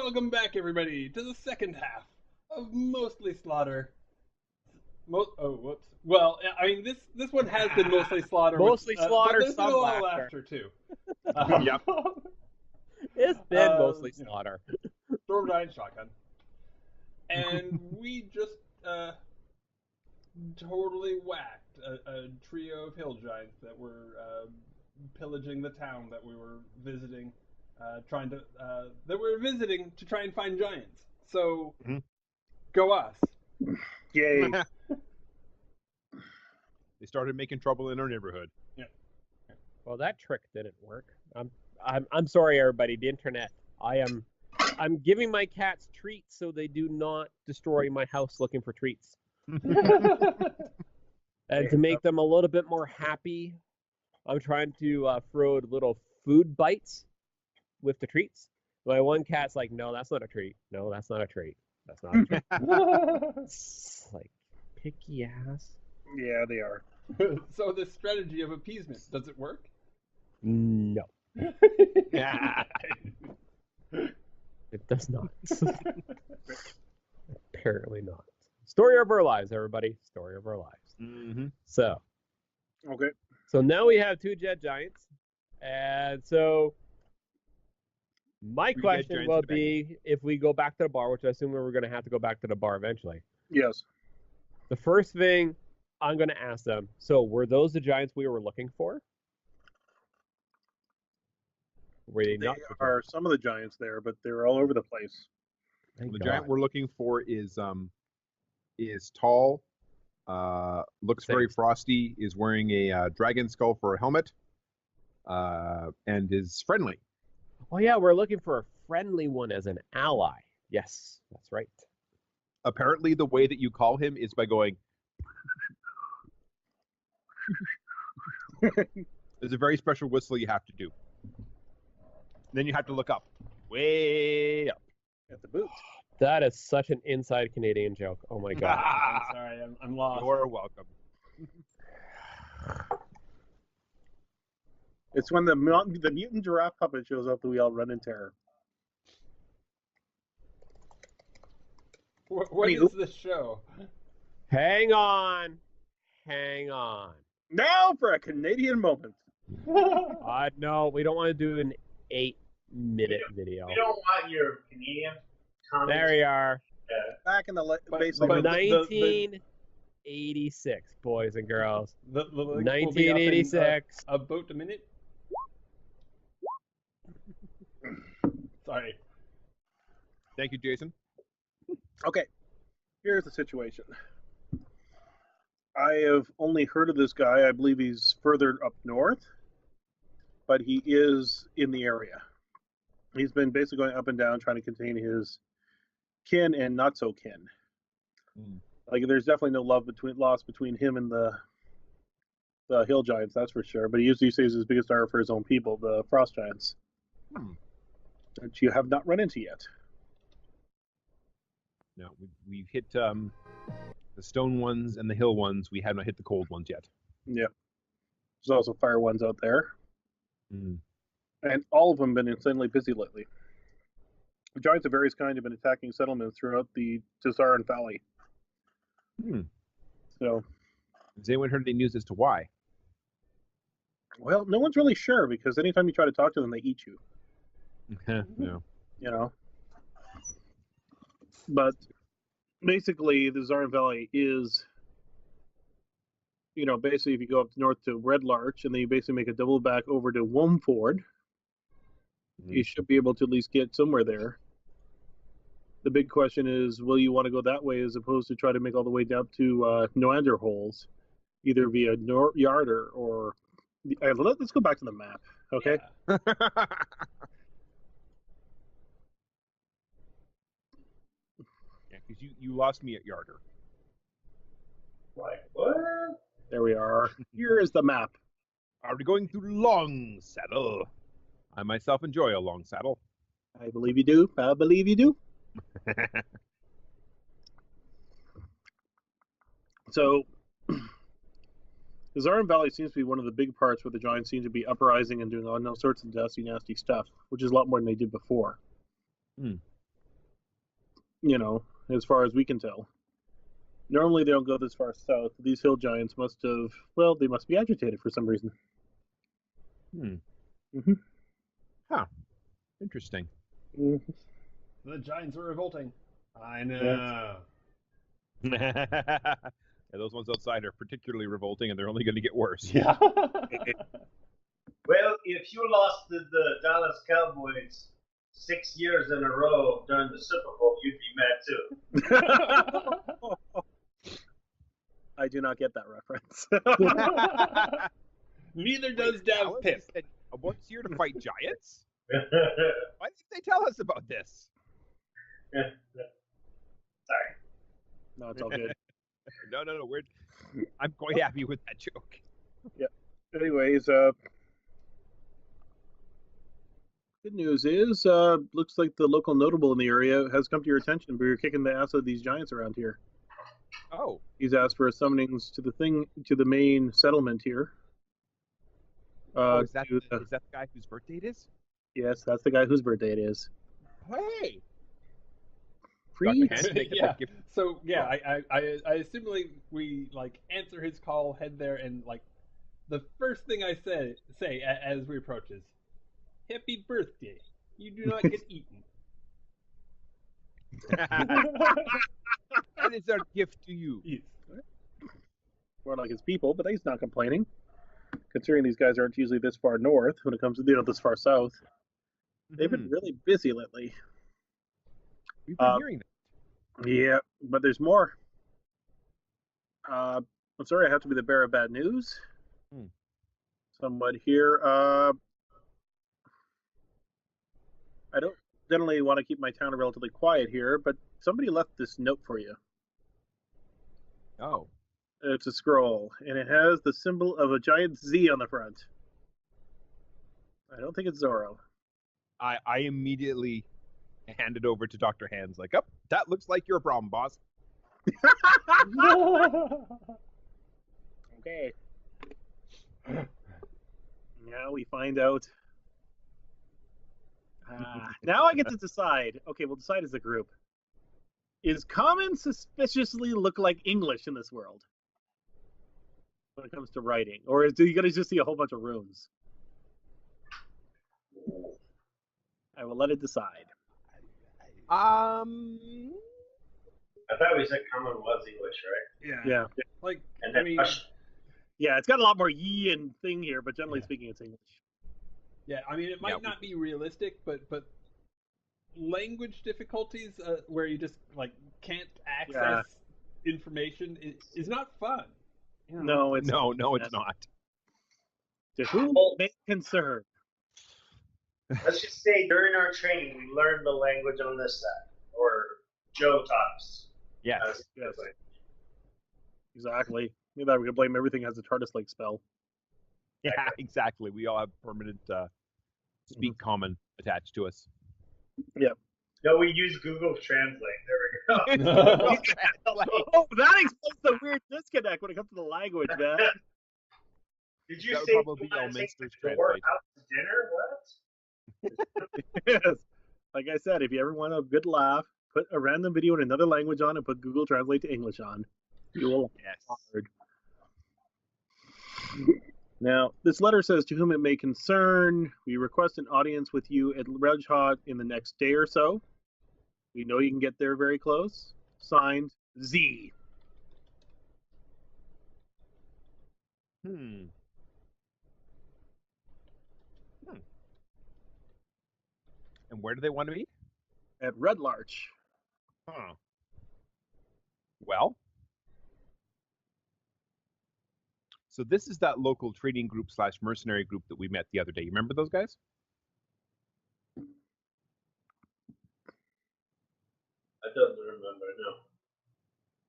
Welcome back, everybody, to the second half of Mostly Slaughter. Whoops. Well, I mean, this one has been Mostly Slaughter. Mostly Slaughter, but there's been some a lot of laughter. laughter, too. Yep. It's been mostly slaughter. Storm Giant Shotgun. And we just totally whacked a trio of hill giants that were pillaging the town that we were visiting, to try and find giants. So, go us. Yay. They started making trouble in our neighborhood. Yeah. Well, that trick didn't work. I'm sorry, everybody. The internet. I'm giving my cats treats so they do not destroy my house looking for treats. And to make them a little bit more happy, I'm trying to throw little food bites with the treats. My one cat's like, no, that's not a treat. No, that's not a treat. That's not a treat. It's like, picky ass. Yeah, they are. So this strategy of appeasement, does it work? No, it does not. Apparently not. Story of our lives, everybody. Story of our lives. Mm-hmm. So now we have two jet giants. And so my question will be, if we go back to the bar, which I assume we're going to have to go back to the bar eventually. Yes. The first thing I'm going to ask them, so were those the giants we were looking for? Were they not? There are some of the giants there, but they're all over the place. Thank The God. giant we're looking for is tall, looks very frosty, is wearing a dragon skull for a helmet, and is friendly. Oh yeah, we're looking for a friendly one as an ally. Yes, that's right. Apparently, the way that you call him is by going. There's a very special whistle you have to do. Then you have to look up, way up At the boots. That is such an inside Canadian joke. Oh my God. I'm sorry, I'm lost. You're welcome. It's when the mutant giraffe puppet shows up that we all run in terror. What is this show? Hang on. Now for a Canadian moment. No, we don't want to do an 8-minute video. We don't want your Canadian comments. There we are. Back in the But 1986, boys and girls. The link will be up in, 1986. about a minute. Sorry. Thank you, Jason. Okay, here's the situation. I have only heard of this guy. I believe he's further up north, but he is in the area. He's been basically going up and down trying to contain his kin and not so kin. Like, there's definitely no love lost between him and the hill giants, that's for sure. But he usually says his biggest star for his own people, the frost giants, which you have not run into yet. No, we've hit the stone ones and the hill ones. We have not hit the cold ones yet. Yeah. There's also fire ones out there. Mm. And all of them have been insanely busy lately. The giants of various kinds have been attacking settlements throughout the Tesaran Valley. So, has anyone heard any news as to why? well, no one's really sure, because anytime you try to talk to them, they eat you. No. You know? But basically, the Zaran Valley is, basically if you go up north to Red Larch and then you basically make a double back over to Womford, you should be able to at least get somewhere there. The big question is, will you want to go that way as opposed to try to make all the way down to Noanderholes, either via Yarder or... let's go back to the map, okay? Yeah. Because you lost me at Yarder. Like, what? There we are. Here is the map. Are we going through Long Saddle? I myself enjoy a long saddle. I believe you do. I believe you do. So, the Zaran Valley seems to be one of the big parts where the giants seem to be uprising and doing all sorts of nasty stuff, which is a lot more than they did before. as far as we can tell. Normally they don't go this far south. These hill giants must have, they must be agitated for some reason. Huh. Interesting. The giants are revolting. I know. Yeah, those ones outside are particularly revolting, and they're only going to get worse. Yeah. Well, if you lost to the Dallas Cowboys 6 years in a row during the Super Bowl, you'd be mad too. I do not get that reference. Neither does Dav Pip. What's here to fight giants? Why didn't they tell us about this? Sorry. No, it's all good. No. I'm quite happy with that joke. Yeah. Anyways, good news is, looks like the local notable in the area has come to your attention, but you're kicking the ass of these giants around here. Oh. He's asked for summonings to the main settlement here. Is that the guy whose birthday it is? Yes, that's the guy whose birthday it is. Hey. Preach. Yeah. So yeah, I assume we answer his call, head there, and the first thing I say as we approach is, "Happy birthday! You do not get eaten." That is our gift to you. Yes. More like his people, but he's not complaining, considering these guys aren't usually this far north when it comes to this far south. They've been really busy lately. We've been hearing that. Yeah, but there's more. I'm sorry I have to be the bearer of bad news. Somewhat here. I don't generally want to keep my town relatively quiet here, but somebody left this note for you. Oh. It's a scroll, and it has the symbol of a giant Z on the front. I don't think it's Zorro. I immediately hand it over to Dr. Hands, that looks like your problem, boss. Okay. Now we find out. Now I get to decide. Okay, we'll decide as a group. Is common suspiciously look like English in this world when it comes to writing? Or do you guys just see a whole bunch of runes? I will let it decide. I thought we said common was English, right? Yeah. And then Yeah, it's got a lot more ye and thing here, but generally speaking, it's English. Yeah, I mean, it might not be realistic, but language difficulties where you just can't access information is not fun. No, it's no, it's not. To whom may concern. Let's just say during our training we learned the language on this side, or Joe taught us. Yes. Exactly. Maybe we could blame everything as a TARDIS-like spell. Yeah, exactly. We all have permanent speak common attached to us. Yeah. No, we use Google Translate. There we go. Oh, that explains the weird disconnect when it comes to the language, man. Did you That would say probably you be want to take Elminster's the door translate. out to dinner? What? Yes. Like I said, if you ever want a good laugh, put a random video in another language on and put Google Translate to English on. You will. Yes. Now, this letter says, to whom it may concern, we request an audience with you at Red Hot in the next day or so. We know you can get there very close. Signed, Z. And where do they want to meet? At Red Larch. Huh. Well, so this is that local trading group / mercenary group that we met the other day. You remember those guys? I don't remember,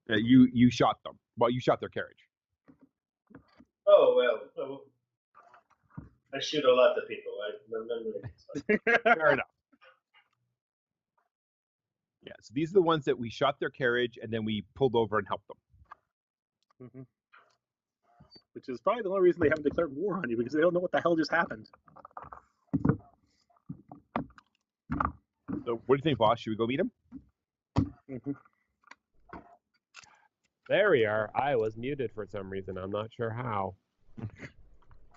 no. You shot them. Well, you shot their carriage. Oh, well, I shoot a lot of people. I remember. Fair enough. Yeah, so these are the ones that we shot their carriage and then we pulled over and helped them. Mm-hmm. Which is probably the only reason they haven't declared war on you, because they don't know what the hell just happened. So what do you think, boss? Should we go meet him? Mhm. There we are. I was muted for some reason. I'm not sure how.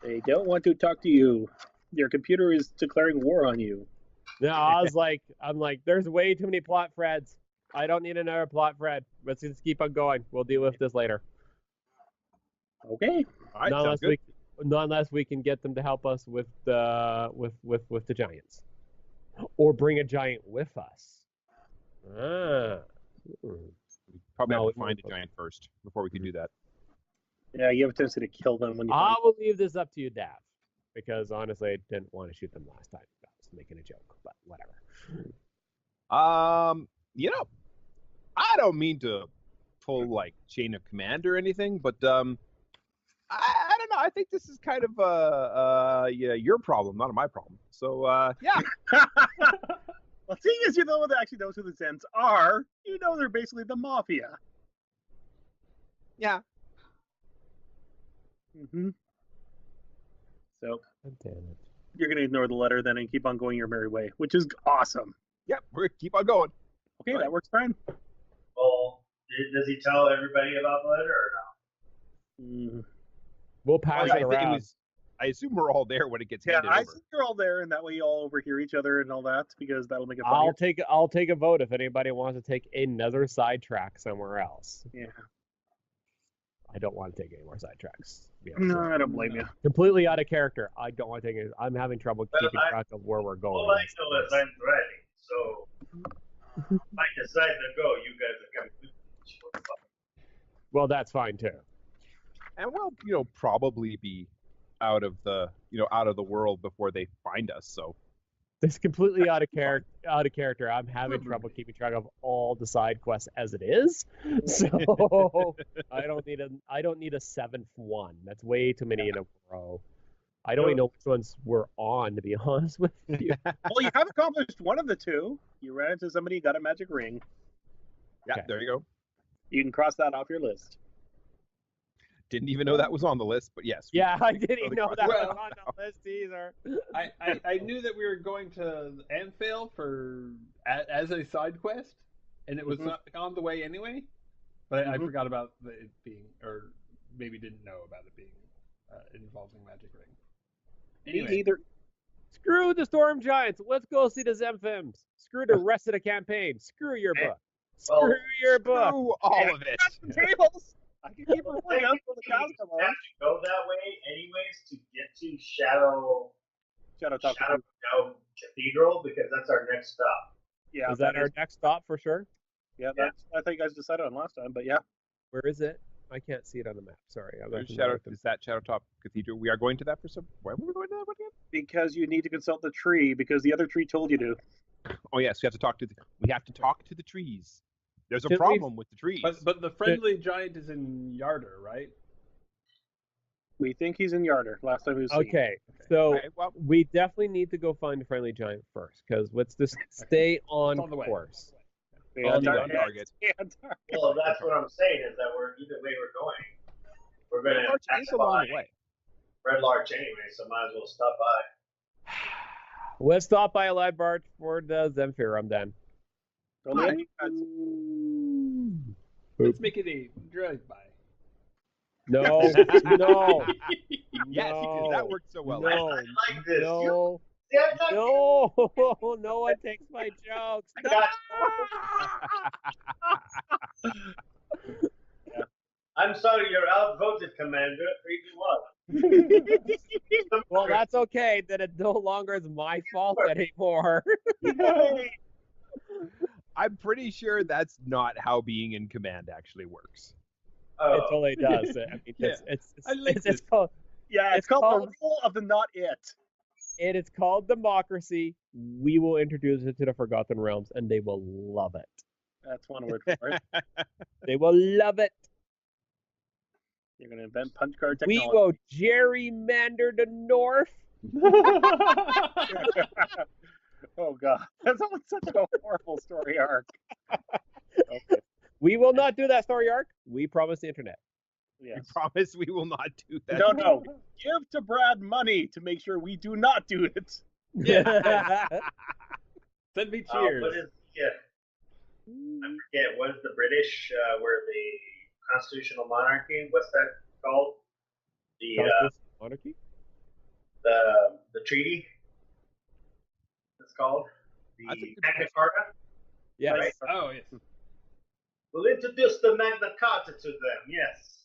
They don't want to talk to you. Your computer is declaring war on you. No, I'm like, there's way too many plot threads. I don't need another plot thread. Let's just keep on going. We'll deal with this later. Okay. All right, not sounds unless good. not unless we can get them to help us with the giants, or bring a giant with us. Probably No, have to find a giant first before we can do that. Yeah, you have a tendency to kill them when you. I will leave this up to you, Dav, because honestly, I didn't want to shoot them last time. I was making a joke, but whatever. You know, I don't mean to pull like chain of command or anything, but I don't know. I think this is kind of your problem, not my problem. So yeah. Well, seeing as you're the one that actually knows who the Zens are, you know they're basically the mafia. Yeah. Mm-hmm. So God damn it. you're going to ignore the letter then and keep on going your merry way, which is awesome. Yep, we're gonna keep on going. Okay, Right. that works fine. Well, does he tell everybody about the letter or no? Mm. We'll pass it around. I assume we're all there when it gets Yeah, handed I over. think you're all there, and that way you all overhear each other and all that, because that'll make it funnier. I'll take a vote if anybody wants to take another sidetrack somewhere else. Yeah. I don't want to take any more sidetracks. No, I don't blame you. Completely out of character. I don't want to take it. I'm having trouble Well, keeping track of where we're going. All I know is I'm ready, so if I decide to go, you guys are coming with me. Well, that's fine too. And we'll, probably be out of the world before they find us. So It's completely out of character. I'm having trouble keeping track of all the side quests as it is. So I don't need a seventh one. That's way too many in a row. I don't even know which ones we're on, to be honest with you. Well, you have accomplished one of the two. You ran into somebody, got a magic ring. yeah, Okay. there you go. You can cross that off your list. Didn't even know that was on the list, but yes. Yeah, I didn't even know that Well- was on the list either. I knew that we were going to Anfield as a side quest, and it was Mhm. not on the way anyway. But I Mhm. forgot about it being, or maybe didn't know about it being involving magic ring. Anyway, Me neither. Screw the Storm Giants. Let's go see the Zemfims. Screw the rest of the campaign. Screw your book. Screw your book. Screw all of it. Tables. I can keep Well, rolling up technically, till the cows you come have on. to go that way anyways to get to Shadow Cathedral because that's our next stop. Yeah, Is that our next stop for sure? Yeah, that's I think you guys decided on last time, but yeah. Where is it? I can't see it on the map. Sorry. Is that Shadowtop Cathedral? We are going to that for some. Why were we going to that one again? Because you need to consult the tree because the other tree told you to. Oh yes, we have to talk to the trees. There's a Should we- problem with the trees. but the friendly giant is in Yarder, right? We think he's in Yarder. Last time he was seen. Okay, so Okay, well, we definitely need to go find a friendly giant first, because let's just stay on on the way. course. Yeah, on target. target. Yeah, target. Well, that's what I'm saying is that either way we're going, we're going to March pass is a long by way. Red Larch anyway, so might as well stop by. Let's stop by a live bar for the Zemfirum then. Only Hi. Let's make it a drive-by. No, no, Yes, because that worked so well. No. I like this. no, See, I thought no, no one takes my jokes. I No! got I'm sorry, you're outvoted, Commander. 3-1. Well, that's okay. That it no longer is my fault anymore. I'm pretty sure that's not how being in command actually works. Oh. It totally does. I mean, Yeah. I like it's this. called Yeah, It's it's called called- the rule of the not it. it is called democracy. We will introduce it to the Forgotten Realms, and they will love it. That's one word for it. They will love it. You're gonna invent punch card We technology. will gerrymander the North. Oh god, that's always such a horrible story arc. Okay. We will not do that story arc. We promise the internet. Yes. We promise we will not do that. No. Give to Brad money to make sure we do not do it. Send me What cheers. is the gift? forget, what is the British, where the constitutional monarchy, what's that called? The Constitutional monarchy? the treaty, it's called? That's a The good Magna question. Carta? Yes. Right. Oh yes. We'll introduce the Magna Carta to them, yes.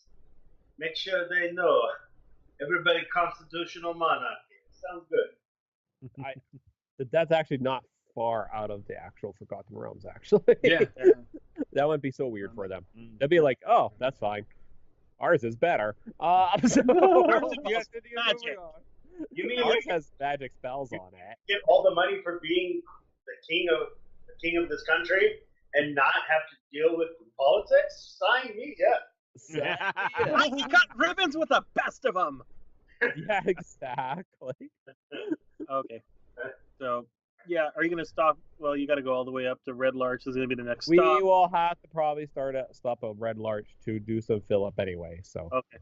Make sure they know. Everybody constitutional monarchy. Sounds good. That's actually not far out of the actual Forgotten Realms, actually. Yeah. That wouldn't be so weird for them. Mm. They'd be like, oh, that's fine. Ours is better. So Ours is yes, magic. You mean Ours we has magic spells on it. get all the money for being the king of this country and not have to deal with politics? Sign me up. So, Right, we got ribbons with the best of them. yeah, exactly. Okay. So, yeah, are you going to stop? Well, you got to go all the way up to Red Larch. This is going to be the next We stop. will have to probably stop at Red Larch to do some fill up anyway. So Okay.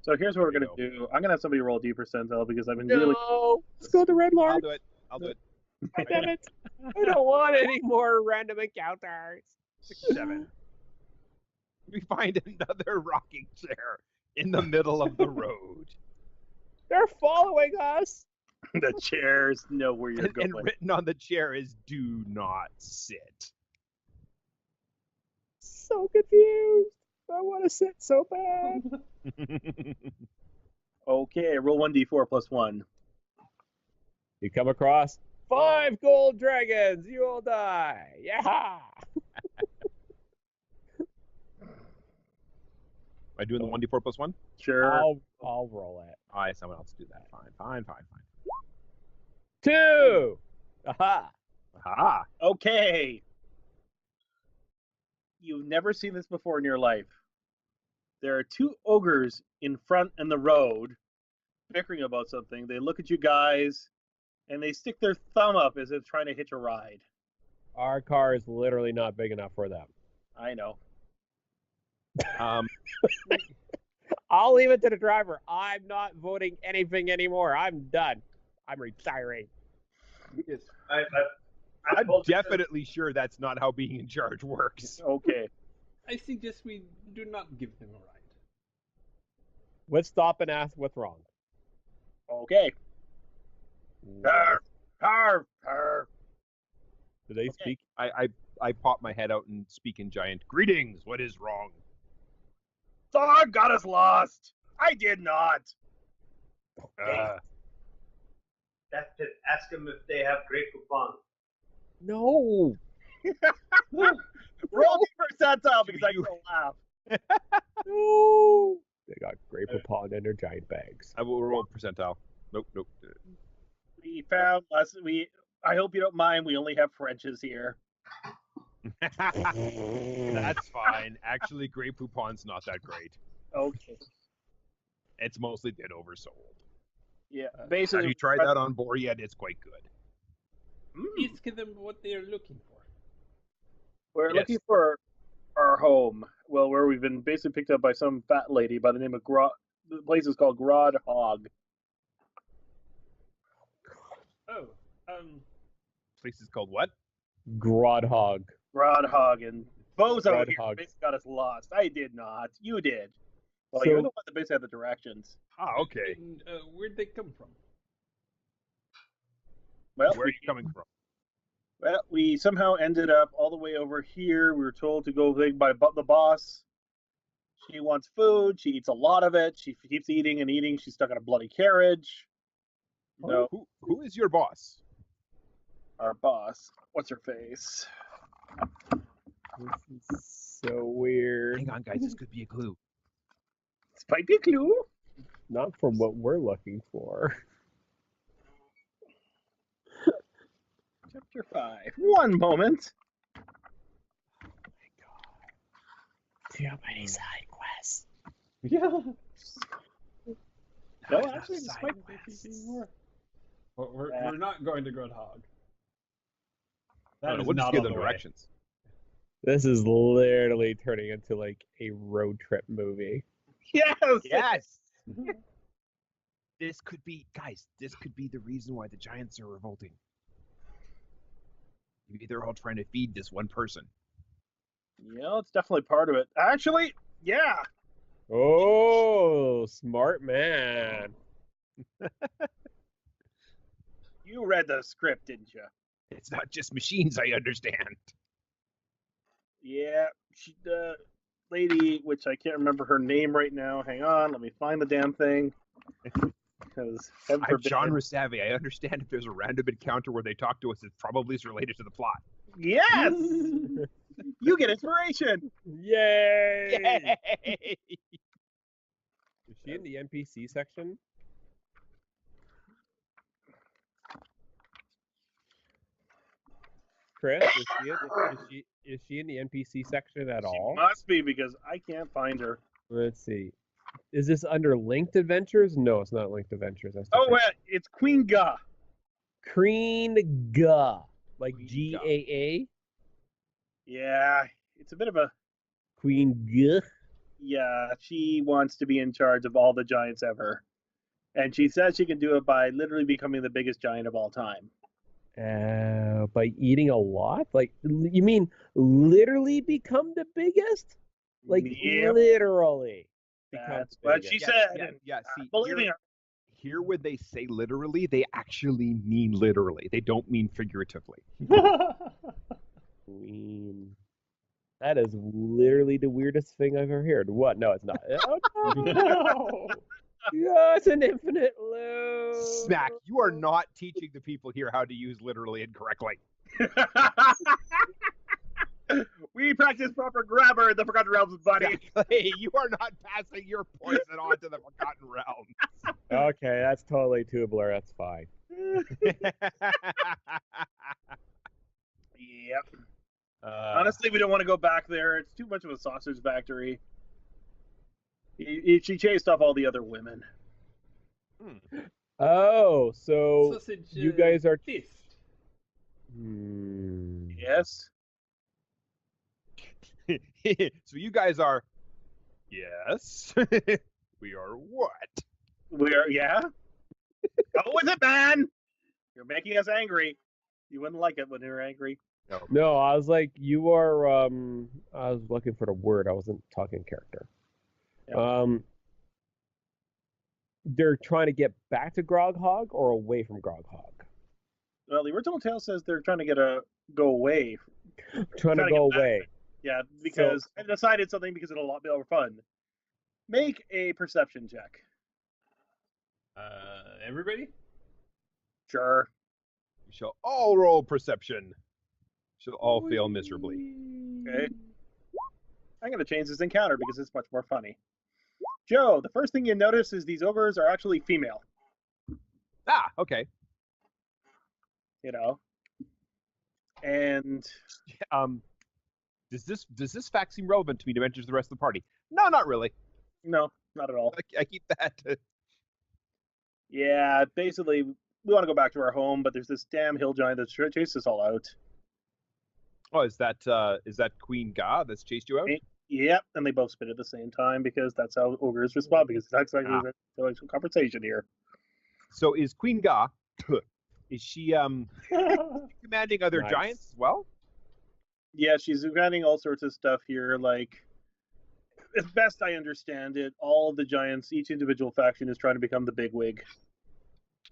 So here's what we're There going you to do. I'm going to have somebody roll D percentile because I've been really. no, let's go to Red I'll Larch. do it. I'll do it. Damn it! I don't want any more random encounters. 7. We find another rocking chair in the middle of the road. They're following us. The chairs know where you're And going. written on the chair is "Do not sit." So confused. I want to sit so bad. Okay, roll 1d4 plus 1. You come across 5 gold dragons. You will die. Yeah. Am I doing the 1d4 plus 1? Sure. I'll roll it. I have someone else do that. Fine. 2. Aha. Aha! Okay. You've never seen this before in your life. There are 2 ogres in front in the road bickering about something. They look at you guys and they stick their thumb up as if trying to hitch a ride. Our car is literally not big enough for them. I know. I'll leave it to the driver. I'm not voting anything anymore. I'm done. I'm retiring. Yes. I'm I'm definitely sure that's not how being in charge works. Okay. I suggest we do not give them a ride. Let's stop and ask what's wrong. Okay. Arr, arr, arr. Do they Okay. speak? I pop my head out and speak in giant. Greetings. What is wrong? Thor got us lost. I did not. That's it. Ask them if they have great coupon. No. Roll D percentile because I can laugh. No. They got grape upon in their giant bags. I will roll percentile. Nope. We found less. I hope you don't mind. We only have Frenches here. That's fine. Actually, Grey Poupon's not that great. Okay. It's mostly been oversold. Yeah. Have Basically, you tried that on board yet? It's quite good. Ask them what they are looking for. We're Yes. looking for our home. Well, where we've been basically picked up by some fat lady by the name of The place is called Grod Hog. Oh, Place is called what? Grodhog. Grod Hog and Bozo Grod here Hog. basically got us lost. I did not. You did. Well, So- you're the one that basically had the directions. Ah, okay. and, where'd they come from? Well, Where are you coming from? we somehow ended up all the way over here. We were told to go by the boss. She wants food. She eats a lot of it. She keeps eating and eating. She's stuck in a bloody carriage. No, Who is your boss? our boss. What's her face? This is so weird. Hang on, guys. This could be a clue. This might be a clue. Not from what we're looking for. Chapter 5. One moment. Too many side quests. Yeah. No, Not enough actually, this side might quests. be more. Well, we're not going to Groundhog. No, That is we'll just not give on them the way. directions. This is literally turning into like a road trip movie. Yes. Yes. This could be, guys. This could be the reason why the giants are revolting. Maybe they're all trying to feed this one person. Yeah, it's definitely part of it. Actually, yeah. Oh, smart man. You read the script, didn't you? It's not just machines, I understand. Yeah, the lady, which I can't remember her name right now. Hang on, let me find the damn thing. Because heaven I'm forbid. genre savvy. I understand if there's a random encounter where they talk to us, it probably is related to the plot. Yes, you get inspiration. Yay! Yay! Is she in the NPC section? Chris, is she in the NPC section at all? She must be because I can't find her. Let's see. Is this under Linked Adventures? No, it's not Linked Adventures. That's Oh, different. it's Queen Ga. Queen Ga, like Queen Ga. GAA. Yeah, it's a bit of a. Queen Ga. Yeah, she wants to be in charge of all the giants ever, and she says she can do it by literally becoming the biggest giant of all time. By eating a lot? Like, you mean literally become the biggest? Like, Yep. literally become That's the what biggest. she said. Yeah, see, Believing her. here when they say literally, they actually mean literally. They don't mean figuratively. Queen. That is literally the weirdest thing I've ever heard. What? No, it's not. Oh, no. Yeah, it's an infinite loop. Smack, you are not teaching the people here how to use literally incorrectly. We practice proper grammar in the Forgotten Realms, buddy. Exactly. You are not passing your poison on to the Forgotten Realms. Okay, that's totally tubular. That's fine. Yep. Honestly, we don't want to go back there. It's too much of a sausage factory. She chased off all the other women. Oh, so Sausage, you guys are. feast. Yes. So you guys are. Yes. We are what? We're yeah. Go with it, man. You're making us angry. You wouldn't like it when you're angry. No, I was like, you are. I was looking for the word. I wasn't talking character. Yeah. They're trying to get back to Groghog or away from Groghog? Well, the original tale says they're trying to go away. Trying to go away. Yeah, because I decided something because it'll be more fun. Make a perception check. Everybody? Sure. We shall all roll perception. Shall all fail miserably. Okay. I'm going to change this encounter because it's much more funny. Joe, the first thing you notice is these ogres are actually female. Ah, okay. You know. And Does this fact seem relevant to me to mention to the rest of the party? No, not really. no, not at all. I keep that. Yeah, basically, we want to go back to our home, but there's this damn hill giant that chased us all out. Oh, is that Queen Ga that's chased you out? Yep, and they both spit at the same time because that's how ogres respond. Because that's like the intellectual conversation here. So is Queen Ga? Is she commanding other giants as well? Yeah, she's commanding all sorts of stuff here. Like, as best I understand it, all of the giants, each individual faction is trying to become the bigwig.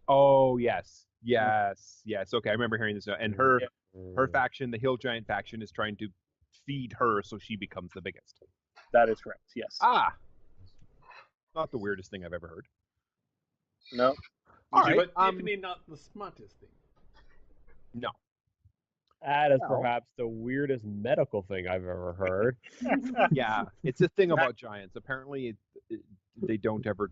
Oh yes. Okay, I remember hearing this. And her faction, the Hill Giant faction, is trying to feed her so she becomes the biggest. That is correct. Yes. Ah, not the weirdest thing I've ever heard. No. All right. But definitely not the smartest thing. No. That is perhaps the weirdest medical thing I've ever heard. Yeah, it's a thing about giants. Apparently, they don't ever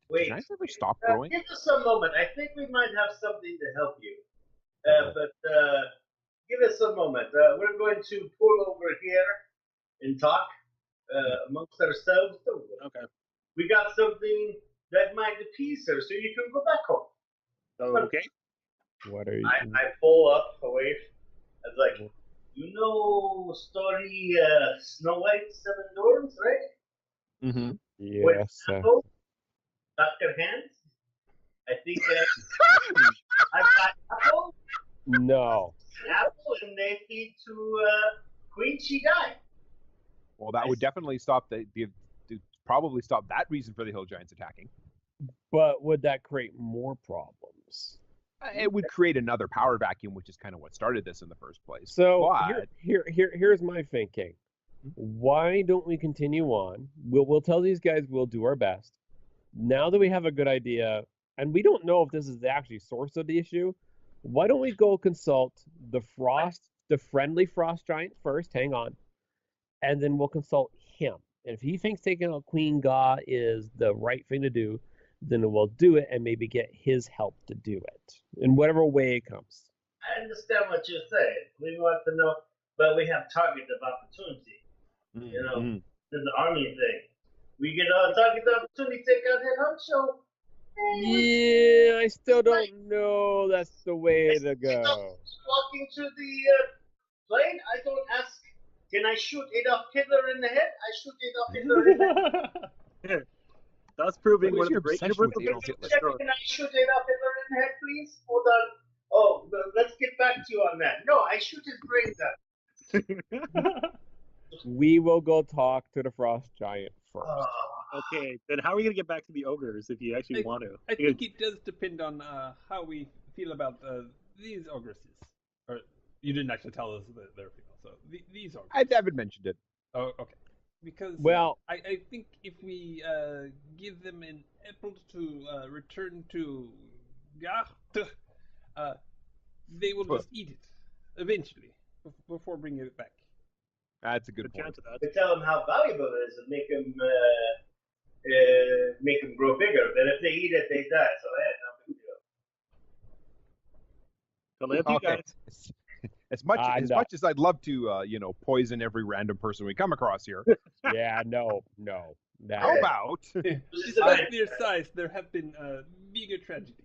Wait. Giants ever stop growing? Give us a moment. I think we might have something to help you. But give us a moment. We're going to pull over here and talk amongst ourselves. Okay. We got something that might appease her, so you can go back home. Okay. What are you? I pull up away. I was like, you know story Snow White, Seven Dwarfs, right? Mm-hmm. Yes. Apple, Dr. Hands. I think I've got apple. No. Apple, and they feed to Queen. She died. Well, that would definitely stop probably stop that reason for the hill giants attacking. But would that create more problems? It would create another power vacuum, which is kind of what started this in the first place. So But here's my thinking. Why don't we continue on? We'll tell these guys we'll do our best. Now that we have a good idea, and we don't know if this is the actual source of the issue, why don't we go consult the friendly frost giant first? Hang on, and then we'll consult him. And if he thinks taking out Queen Ga is the right thing to do, then we'll do it and maybe get his help to do it in whatever way it comes. I understand what you're saying. We want to know, but we have target of opportunity. You know, the army thing. We get a target of opportunity, take out that Huncho. Yeah, I still don't know that's the way to go. Walking to the plane, I don't ask, can I shoot Adolf Hitler in the head? I shoot Adolf Hitler in the head. Thus proving What one is of your the great obsession universal with Adolf principles. Hitler? Can I shoot Adolf Hitler in the head, please? Hold on. Oh, let's get back to you on that. No, I shoot his brains out. We will go talk to the frost giant first. Okay, then how are we gonna get back to the ogres if you actually want to? I think it does depend on how we feel about these ogresses. Or you didn't actually tell us that they're female, so these ogresses. I haven't mentioned it. Oh, okay. Because I think if we give them an apple to return to Garth, they will just eat it eventually before bringing it back. That's a good point. Chance of that. To tell them how valuable it is and make them grow bigger. Then if they eat it, they die. So no big deal. So live you Okay. guys. As much as I'd love to, poison every random person we come across here. Yeah, no. How about? Despite their size, there have been bigger tragedies.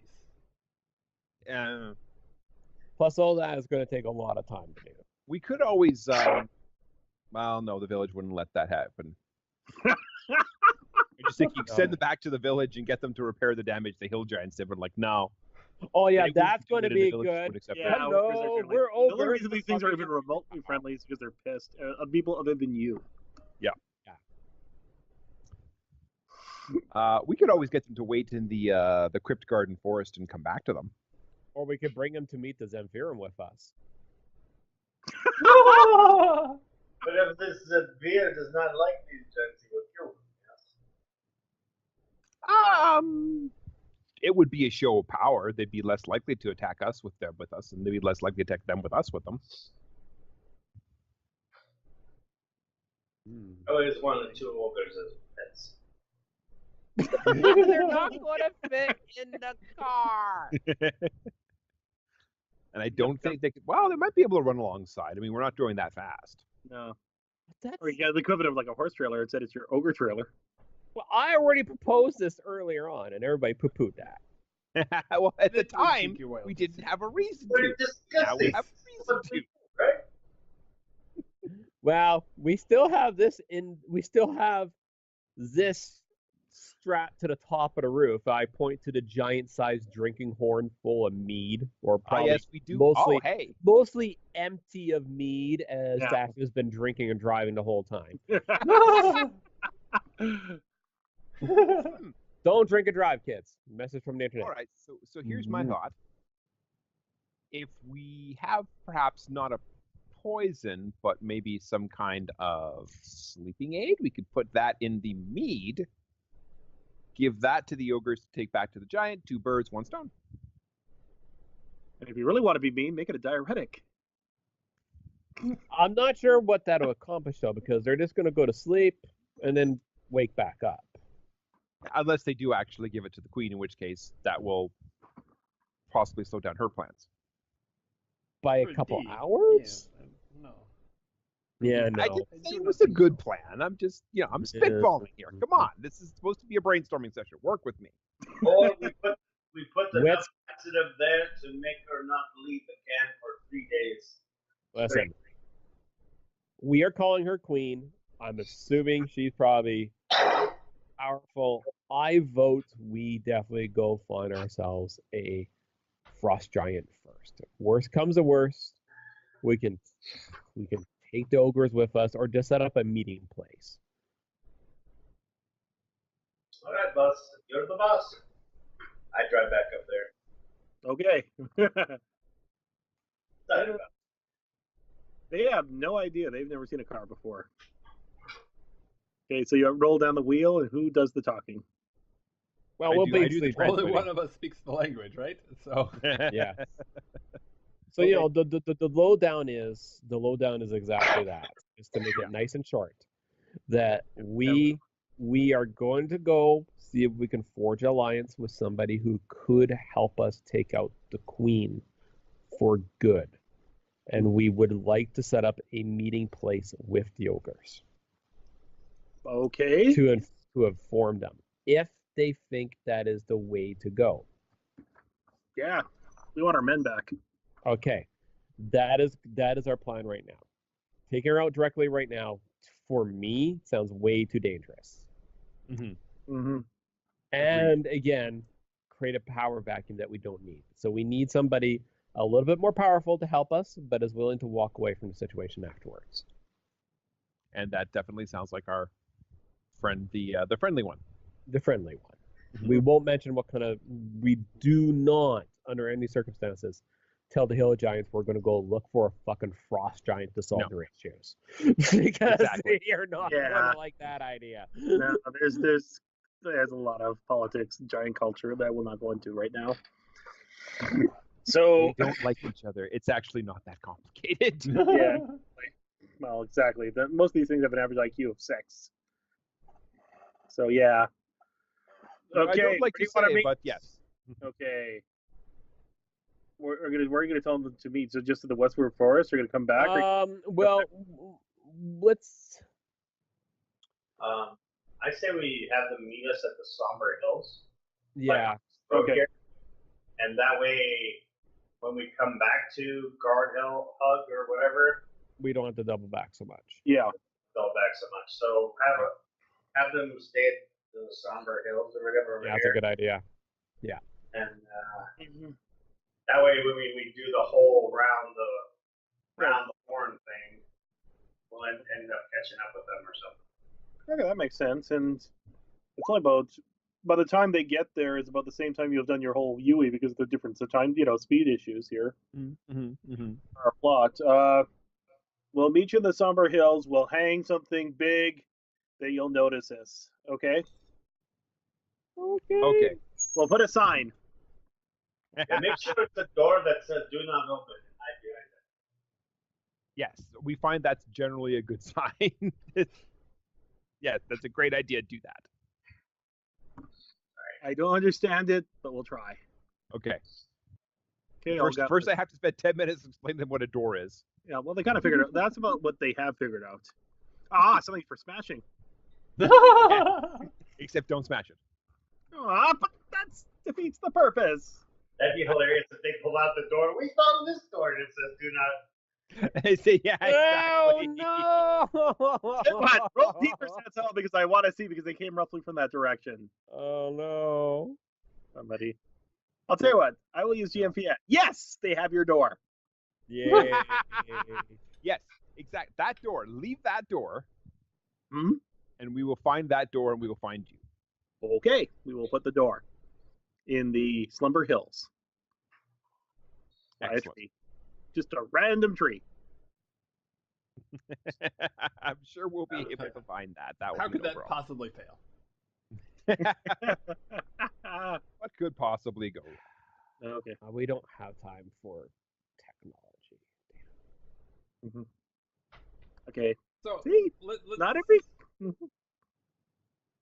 Plus, all that is going to take a lot of time to do. We could always. Well, no, the village wouldn't let that happen. I just think you send them back to the village and get them to repair the damage the hill giants did. But no. Oh yeah, They that's wouldn't going to do it, be and the village good. would accept Yeah, that. Hello, we're the only over. reason these things are even remotely friendly is because they're pissed of people other than you. We could always get them to wait in the Crypt Garden Forest and come back to them. Or we could bring them to meet the Zemphyrum with us. But if this beer does not like these giants, he will kill them. It would be a show of power. They'd be less likely to attack us with us, and they'd be less likely to attack them with us with them. I always wanted 2 ogres as pets. They're not going to fit in the car. And I don't think they could. Well, they might be able to run alongside. I mean, we're not doing that fast. No. That's... Or you got the equivalent of like a horse trailer. It said it's your ogre trailer. Well, I already proposed this earlier on, and everybody poo-pooed that. Well, at the That would time, take you a while we to didn't see. have a reason We're to. Now we disgusting. have a reason to. Right? Well, we still have this strapped to the top of the roof. I point to the giant-sized drinking horn full of mead, or probably Yes, we do. mostly, hey. mostly empty of mead, as Yeah. Dash has been drinking and driving the whole time. Don't drink and drive, kids. Message from the internet. All right. So here's my thought. If we have perhaps not a poison, but maybe some kind of sleeping aid, we could put that in the mead. Give that to the ogres to take back to the giant. 2 birds, 1 stone. And if you really want to be mean, make it a diuretic. I'm not sure what that'll accomplish, though, because they're just going to go to sleep and then wake back up. Unless they do actually give it to the queen, in which case that will possibly slow down her plans. By a couple hours? No. Yeah, no. I didn't say it was a good plan. I'm just, I'm spitballing here. Come on. This is supposed to be a brainstorming session. Work with me. Or we put the Let's- laxative there to make her not leave again for 3 days. Listen, we are calling her queen. I'm assuming she's probably powerful. I vote we definitely go find ourselves a frost giant first. If worst comes to worst, we can take the ogres with us, or just set up a meeting place. All right, boss. You're the boss. I drive back up there. Okay. Sorry about They have no idea. They've never seen a car before. Okay, so you roll down the wheel, and who does the talking? Well, I we'll do the basically Only translating. one of us speaks the language, right? So yeah. So you know the lowdown is exactly that. Is to make it nice and short. That we are going to go see if we can forge alliance with somebody who could help us take out the queen for good, and we would like to set up a meeting place with the ogres Okay. to inform them if they think that is the way to go. Yeah. We want our men back. Okay, that is our plan right now. Taking her out directly right now, for me, sounds way too dangerous. Mm-hmm. And again, create a power vacuum that we don't need. So we need somebody a little bit more powerful to help us, but is willing to walk away from the situation afterwards. And that definitely sounds like our friend, the friendly one. The friendly one. We won't mention what kind of. We do not, under any circumstances, tell the hill giants we're going to go look for a fucking frost giant to solve their issues, because Exactly. you're not Yeah. going to like that idea. No, there's a lot of politics, giant culture that we'll not go into right now. So They don't like each other. It's actually not that complicated. yeah, well, exactly. Most of these things have an average IQ of 6. So yeah. Okay. I don't like where do to you wanna say, meet? but yes. Okay. Where are you gonna tell them to meet? So just to the Westward Forest? Or gonna come back? Well, let's. I say we have them meet us at the Somber Hills. Yeah. Okay. Here. And that way, when we come back to Guard Hill Hug or whatever, We don't have to double back so much. Yeah. they'll back so much. So have them stay at the Somber Hills or whatever over Yeah, that's a here. good idea. And that way, when we do the whole round the horn thing, we'll end up catching up with them or something. Okay, that makes sense. And it's only about by the time they get there, it's about the same time you've done your whole UE because of the difference of time, speed issues here. Our plot. We'll meet you in the Somber Hills. We'll hang something big that you'll notice us. Okay? Okay. We'll put a sign. And make sure it's a door that says "Do not open." I do. Yes, we find that's generally a good sign. Yes, that's a great idea. Do that. I don't understand it, but we'll try. Okay. Okay. First I have to spend 10 minutes explaining them what a door is. Yeah. Well, they kind of figured out. That's about what they have figured out. Ah, something for smashing. Except don't smash it. Ah, but that defeats the purpose. That'd be hilarious if they pull out the door. We found this door and it says "Do not." I say, yeah, exactly. Oh no! But roll D% because I want to see because they came roughly from that direction. Oh no! Somebody. I'll tell you what. I will use GMPN. Yes, they have your door. Yay! Yes, exactly. That door. Leave that door, Hmm? and we will find that door, and we will find you. Okay, we will put the door in the Slumber Hills. By a Excellent. tree. Just a random tree. I'm sure we'll be able to find that. That will How be could no that problem. possibly fail? What could possibly go wrong? Okay. We don't have time for technology. Mhm. Okay. So See, let's not every.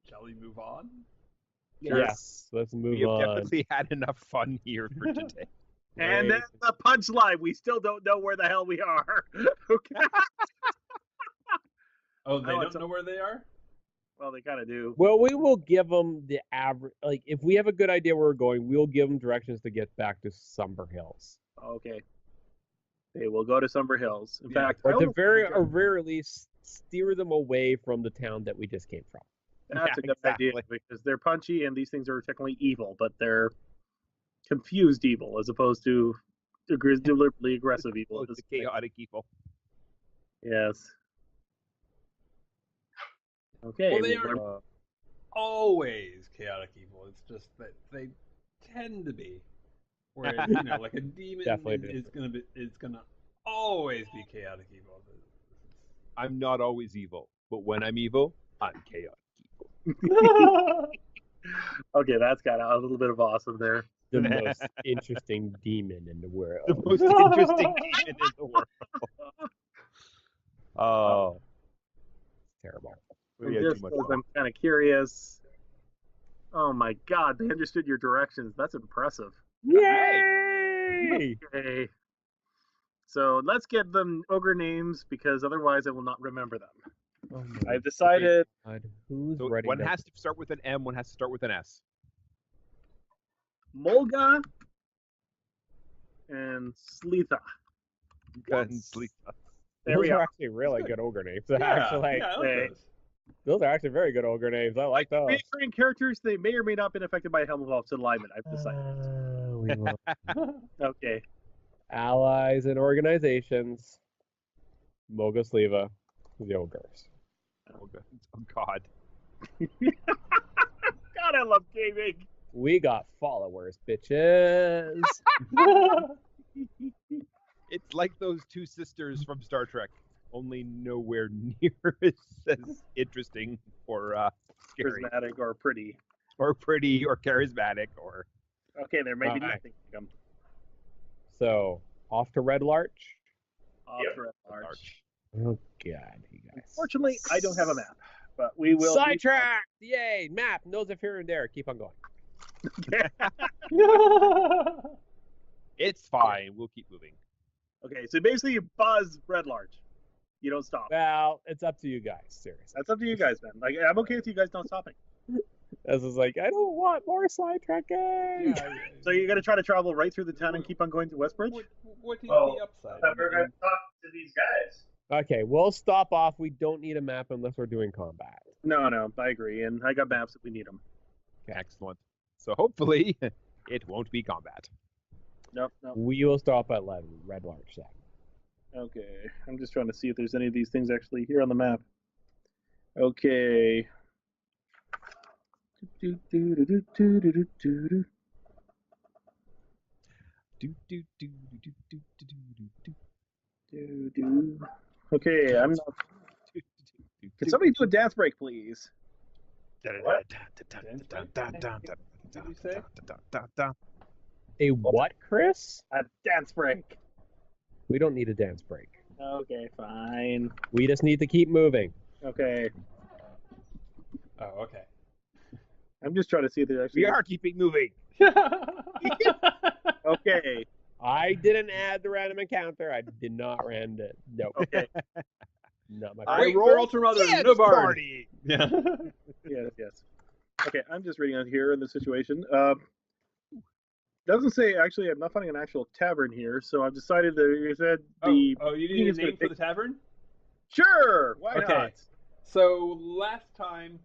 Shall we move on? Yes, let's move We have on. definitely had enough fun here for today. And then the punchline. We still don't know where the hell we are. Okay. Oh, they I want don't some- know where they are? Well, they kind of do. Well, we will give them the average. Like, if we have a good idea where we're going, we'll give them directions to get back to Somber Hills. Okay. They will go to Somber Hills. In fact, Or I at the almost- very least, steer them away from the town that we just came from. That's Yeah, a good idea exactly. because they're punchy and these things are technically evil, but they're confused evil as opposed to deliberately aggressive evil. It's chaotic evil. Yes. Okay. Well, they we're- aren't always chaotic evil. It's just that they tend to be. Whereas, like a demon Definitely is gonna always be chaotic evil. I'm not always evil, but when I'm evil, I'm chaotic. Okay, that's got a little bit of awesome there. The most interesting demon in the world. The most interesting demon in the world. Oh, Terrible. we had too Just much because fun. I'm kind of curious. Oh my God, they understood your directions. That's impressive. Yay! Okay. So let's get them ogre names because otherwise I will not remember them. Oh my I've decided God. Who's So writing one down- has to start with an M, one has to start with an S. Molga and Slitha. And sleep. There Those we are are. actually really good ogre names. Yeah, Actually, yeah, I like Okay. those. those are actually very good ogre names. I like those. Recurring characters, they may or may not have been affected by Helmholtz's alignment. I've decided. We will. Okay. Allies and organizations. Mogosleva, the ogres. Oh God. God, I love gaming. We got followers, bitches. It's like those two sisters from Star Trek, only nowhere near as interesting or scary Charismatic or pretty. or pretty or charismatic or. Okay, there may be Alright. nothing to come. So, off to Red Larch. Off Yep. to Red Larch. Oh, God, you guys. Fortunately, I don't have a map, but we will. Sidetracked! Yay! Map. Knows if you're in there. Keep on going. It's fine. We'll keep moving. Okay, so basically you buzz Red Larch. You don't stop. Well, it's up to you guys. Seriously. That's up to you guys, man. Like, I'm okay with you guys not stopping. This is like, I don't want more sidetracking. So you're gonna try to travel right through the town and keep on going to Westbridge? What is Oh, the I upside? thought we were going to talk to these guys. Okay, we'll stop off. We don't need a map unless we're doing combat. No, I agree, and I got maps if we need them. Excellent. So hopefully it won't be combat. No. We will stop at Red Larch then. Okay, I'm just trying to see if there's any of these things actually here on the map. Okay. Okay, I'm not. Can somebody do a dance break, please? A what, Chris? A dance break. We don't need a dance break. Okay, fine. We just need to keep moving. Okay, Oh, okay. I'm just trying to see if there's actually. We are keeping moving. Okay, I didn't add the random encounter. I did not rand it. No, okay. not my I Wait rolled for Ultramodern, dance no bard. party. Yeah. Yes. Okay, I'm just reading out here in the situation. Doesn't say actually. I'm not finding an actual tavern here, so I've decided that you said the. Oh, you need a is gonna name for take- the tavern? Sure, why Okay. not? So last time,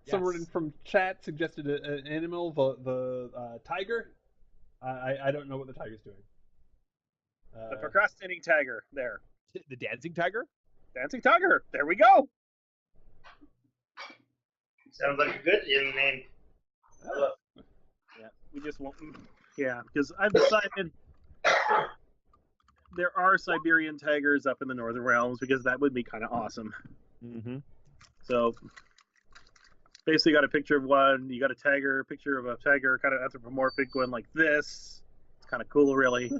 someone from chat suggested an animal, the tiger. I don't know what the tiger's doing. The procrastinating tiger. There, The dancing tiger? dancing tiger. There we go. Sounds like a good name. Yeah, we just won't. Yeah, because I've decided there are Siberian tigers up in the Northern Realms because that would be kind of awesome. Mm-hmm. So basically, got a picture of one. You got a tiger, picture of a tiger, kind of anthropomorphic, going like this. It's kind of cool, really.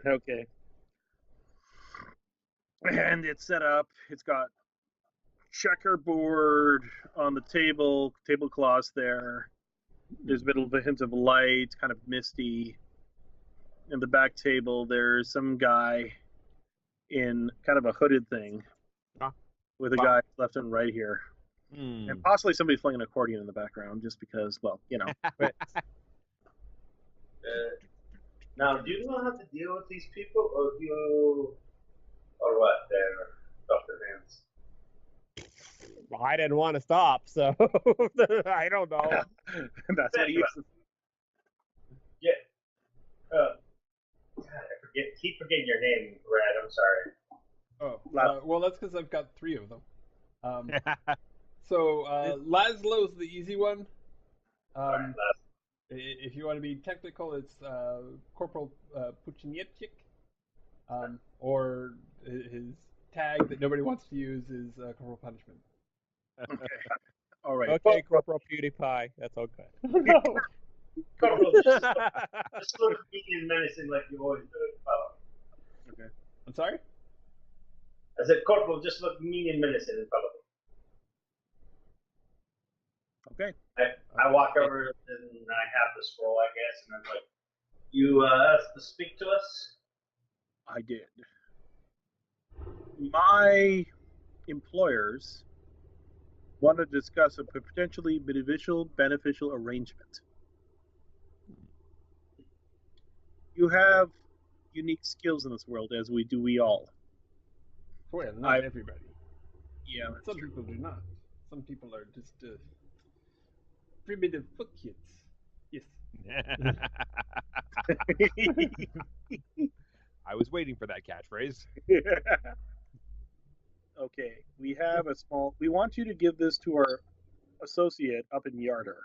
Okay. And it's set up. It's got checkerboard on the table, tablecloths there. There's a bit of a hint of light, kind of misty. In the back table, there's some guy in kind of a hooded thing Ah. with a Wow. guy left and right here. Hmm. And possibly somebody playing an accordion in the background just because, well, you know. Now, do you know how to deal with these people, or what? They're Dr. Vance. I didn't want to stop, so I don't know. That's what he uses. God, I keep forgetting your name, Brad. I'm sorry. Oh, La- well, that's because I've got 3 of them. So Laszlo's the easy one. Alright, If you want to be technical, it's Corporal Puchnietchik. Or his tag that nobody wants to use is Corporal Punishment. All right. Okay, Corporal PewDiePie. That's okay. No. Corporal, just look mean and menacing like you always do, fellow. I'm sorry? I said, Corporal, just look mean and menacing, fellow. Okay. I walk over and I have the scroll, I guess, and I'm like, you asked to speak to us? I did. My employers want to discuss a potentially beneficial arrangement. You have unique skills in this world, as we all. Well, not everybody. Yeah. Some people do not. Some people are just primitive foot kids. Yes. I was waiting for that catchphrase. Okay, we have we want you to give this to our associate up in Yarder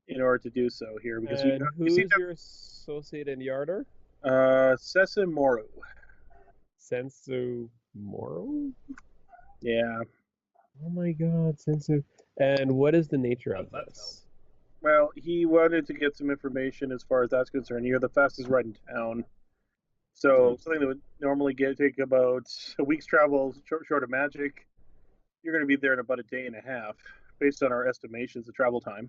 in order to do so here, because And you see who's your associate in Yarder? Sesimoru. Sensu Moro? Yeah. Oh my god, Sensu. And what is the nature of How's that this? Well, he wanted to get some information as far as that's concerned. You're the fastest ride in town. So something that would normally take about a week's travel short of magic, you're going to be there in about a day and a half, based on our estimations of travel time.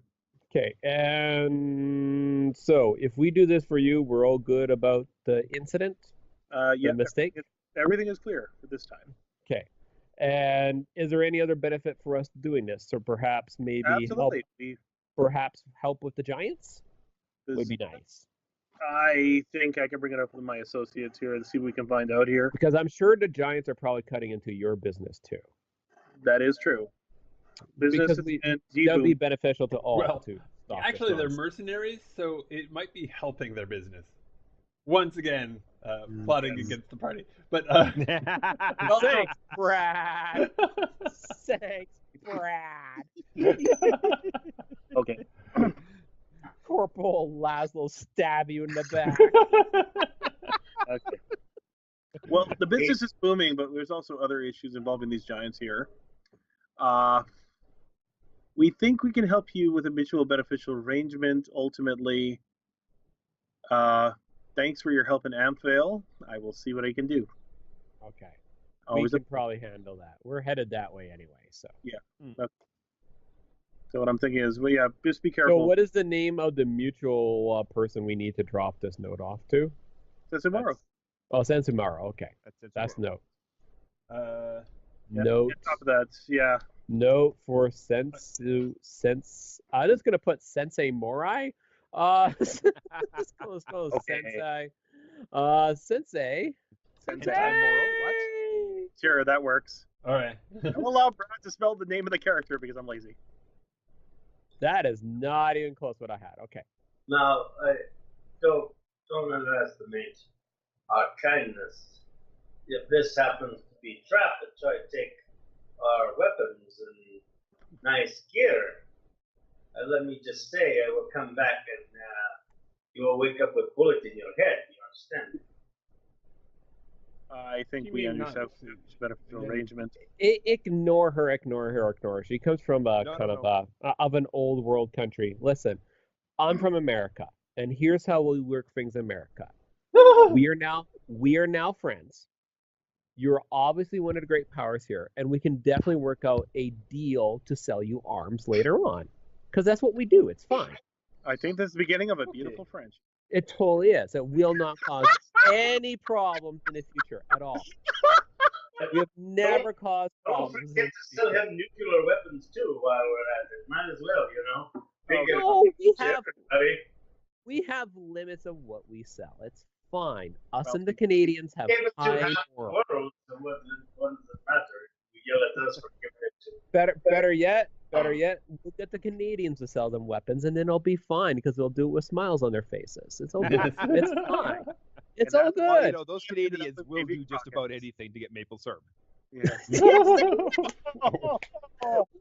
Okay, and so if we do this for you, we're all good about the incident? Yeah, The mistake? everything is clear for this time. Okay. And is there any other benefit for us doing this? Or perhaps maybe Absolutely. help with the giants? Would be nice. I think I can bring it up with my associates here and see what we can find out here. Because I'm sure the giants are probably cutting into your business too. That is true. Business Because and that would be beneficial to all Well, to stop Actually, this they're nonsense. mercenaries, so it might be helping their business. Once again, plotting against the party. But Thanks, Brad. Thanks, Brad. Okay. Corporal Laszlo stab you in the back. Okay. Well, the business is booming, but there's also other issues involving these giants here. We think we can help you with a mutual beneficial arrangement. Ultimately, thanks for your help in Amphale. I will see what I can do. Okay. Always We can probably handle that. We're headed that way anyway, so. So what I'm thinking is, well, yeah, just be careful. So what is the name of the mutual person we need to drop this note off to? Tomorrow. Oh, Sensumaro. Okay. That's note. Note. On top of that, yeah. Note for I'm just gonna put Sensei Morai. Let's go Okay. Sensei. Sensei. What? Sure, that works. all right. I'll allow Brad to spell the name of the character because I'm lazy. That is not even close what I had. Okay. Now, don't underestimate our kindness. If this happens to be trapped and try to take our weapons and nice gear, let me just say, I will come back and you will wake up with a bullet in your head. You understand? I think You we mean not- understand this beneficial arrangement. Ignore her. She comes from No, of an old world country. Listen, I'm from America, and here's how we work things in America. We are now friends. You're obviously one of the great powers here, and we can definitely work out a deal to sell you arms later on, because that's what we do. It's fine. I think this is the beginning of a beautiful friendship. It totally is. It will not cause any problems in the future at all. We have never caused Don't problems. forget to still have nuclear weapons too while we're at it. Might as well, you know. Figure No, everybody. we have limits of what we sell. It's fine. Us Well, and the Canadians have Give it to high half the morals. world, so what does it matter? You yell at us for giving it to. Better yet, we'll get the Canadians to sell them weapons, and then it'll be fine because they'll do it with smiles on their faces. It's okay. It's fine. It's And all that's why, You good. know, those You ended up Canadians with will baby do just about anything to get maple syrup. Yeah.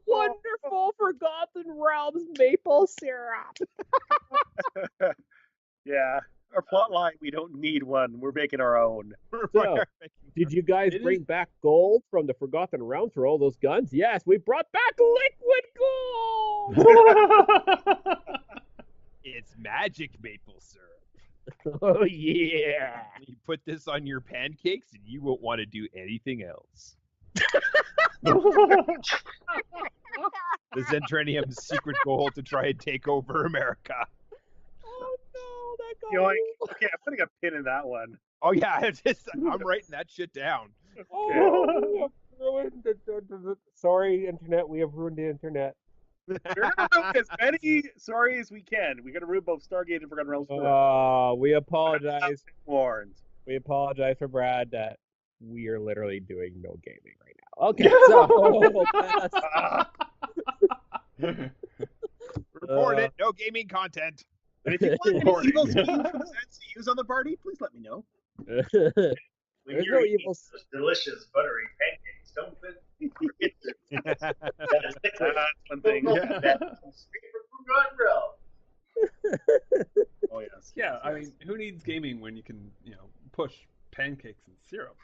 Wonderful Forgotten Realms maple syrup. Yeah. Our plot line, we don't need one. We're making our own. So, did you guys It bring is- back gold from the Forgotten Realms for all those guns? Yes, we brought back liquid gold. It's magic maple syrup. Oh yeah. You put this on your pancakes, and you won't want to do anything else. The Zentranium's secret goal to try and take over America. Oh no, that got Yoink. Okay, I'm putting a pin in that one. Oh yeah, I'm writing that shit down. Oh, we have ruined sorry, internet. We have ruined the internet. We're gonna ruin as many sorry as we can. We're gonna ruin both Stargate and Forgotten Realms forever. We apologize. Warned. We apologize for Brad that we are literally doing no gaming right now. Okay, so Report it. No gaming content. And if you want Warning. any evil schemes from the ZCUs on the party, please let me know. When There's you're no eating evil. those delicious buttery pancakes, don't forget that is liquid. That's one thing. Yeah. That comes straight from Forgotten Realms. Oh yes. Yeah, I mean, who needs gaming when you can, push pancakes and syrup?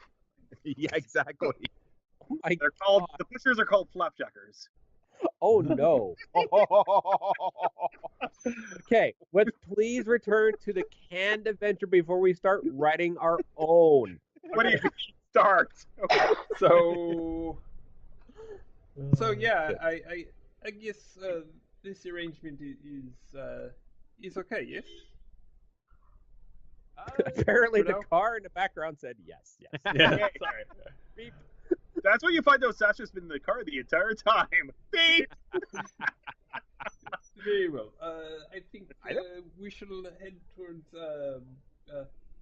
Yeah, exactly. They're called the pushers are called flapjackers. Oh no. Okay, let's please return to the canned adventure before we start writing our own. What do you start? Okay. So yeah, I guess this arrangement is okay, yes? Apparently, for the now? car in the background said yes. Yes. Yeah, Okay. sorry. Beep. That's when you find out Sasha's been in the car the entire time. Beep. Very well. I think we shall head towards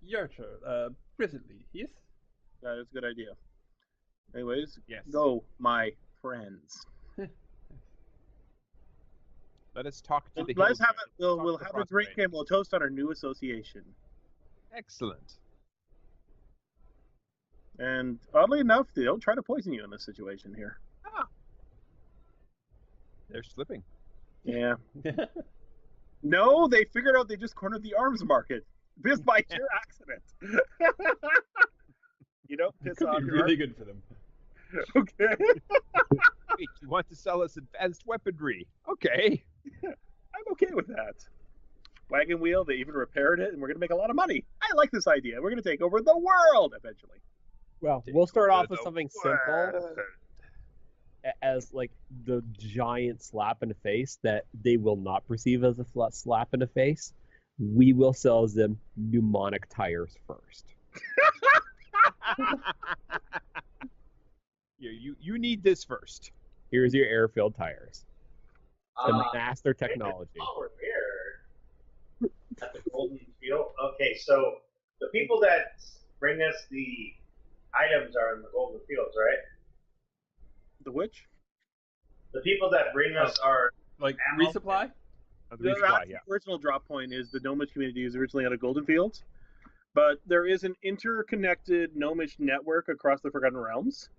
Yarcher presently, yes? That is a good idea. Anyways, Yes. go, my friends. Let us talk to the Let's hill have giant. it. We'll Talk to have the a drink frostbite. and we'll toast on our new association. Excellent. And oddly enough, they don't try to poison you in this situation here. They're slipping. Yeah. No, they figured out they just cornered the arms market just by sheer accident. You don't piss Could off be your really good for them. Okay. Wait, you want to sell us advanced weaponry? Okay. I'm okay with that. Wagon wheel, they even repaired it, and we're going to make a lot of money. I like this idea. We're going to take over the world eventually. Well, we'll start off over with the something simple, world. as like the giant slap in the face that they will not perceive as a slap in the face. We will sell them pneumonic tires first. You need this first. Here's your air-filled tires. The Uh, master technology. While we're here at the Golden Field, okay, so the people that bring us the items are in the Golden Fields, right? The which? The people that bring us are Like Ammo? resupply? The The resupply, yeah. original drop point is the Gnomish community is originally out of Golden Fields, but there is an interconnected Gnomish network across the Forgotten Realms.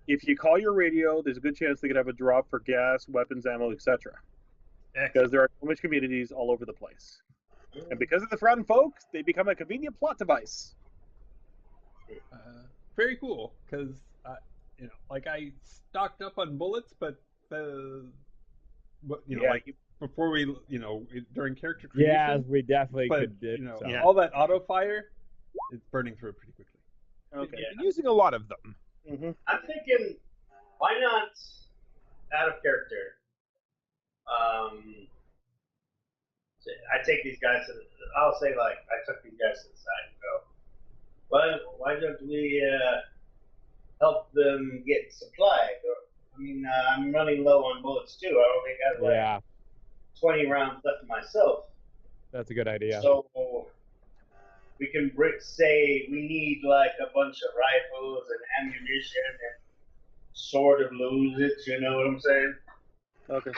If you call your radio, there's a good chance they could have a drop for gas, weapons, ammo, etc. Because there are Gnomish communities all over the place. And because of the Forgotten Folk, they become a convenient plot device. Very cool, because I stocked up on bullets, but Yeah, like before we, during character creation. Yeah, we definitely but could do. So. Yeah. all that auto fire, it's burning through pretty quickly. Okay. We've been using a lot of them. Mm-hmm. I'm thinking, why not out of character? I take these guys to I'll say like I took these guys to the side and go, why don't we help them get supplied? I'm running low on bullets too. I only got like Yeah, 20 rounds left myself. that's a good idea. So we can say we need like a bunch of rifles and ammunition and sort of lose it, you know what I'm saying? Okay.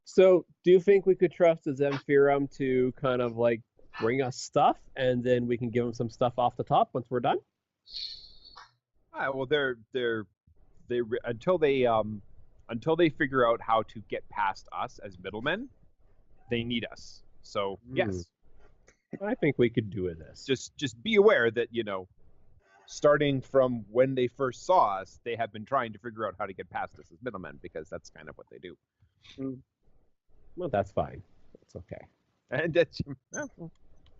So, do you think we could trust the Zemphyrum to kind of like bring us stuff, and then we can give them some stuff off the top once we're done. Well, until they figure out how to get past us as middlemen, they need us. So yes, I think we could do this. just be aware that starting from when they first saw us, they have been trying to figure out how to get past us as middlemen, because that's kind of what they do. Well, that's fine. That's okay. And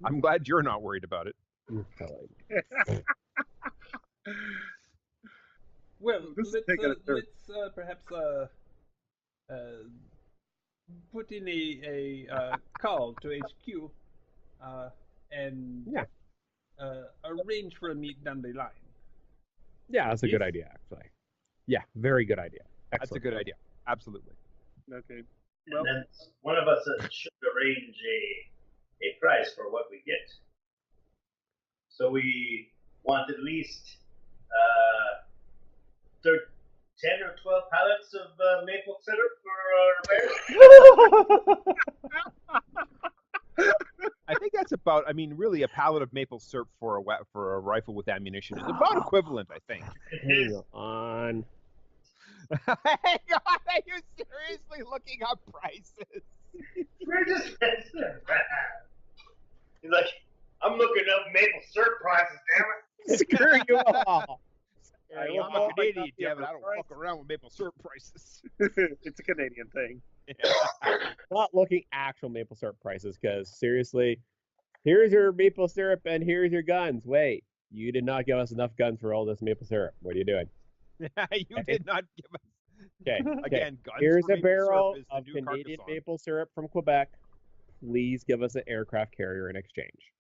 I'm glad you're not worried about it. Well, This is let's taking a turn. perhaps put in a call to HQ and arrange for a meet down the line. Yeah, that's a good idea, actually. Yeah, very good idea. Excellent. That's a good idea. Absolutely. Okay. And then one of us should arrange a price for what we get. So we want at least 10 or 12 pallets of maple syrup for our bears. I think that's about. I mean, really, a pallet of maple syrup for a rifle with ammunition is about equivalent. I think. Hang on. Hang on, are you seriously looking up prices? We're just he's like, I'm looking up maple syrup prices, damn it. Screw you all. I'm a Canadian, damn it. I don't fuck around with maple syrup prices. It's a Canadian thing. Not looking actual maple syrup prices, because seriously, here's your maple syrup and here's your guns. Wait, you did not give us enough guns for all this maple syrup. What are you doing? You did not give us. Okay. Again, guns Here's for a maple barrel syrup is the of new Canadian Carcassonne. maple syrup from Quebec. Please give us an aircraft carrier in exchange.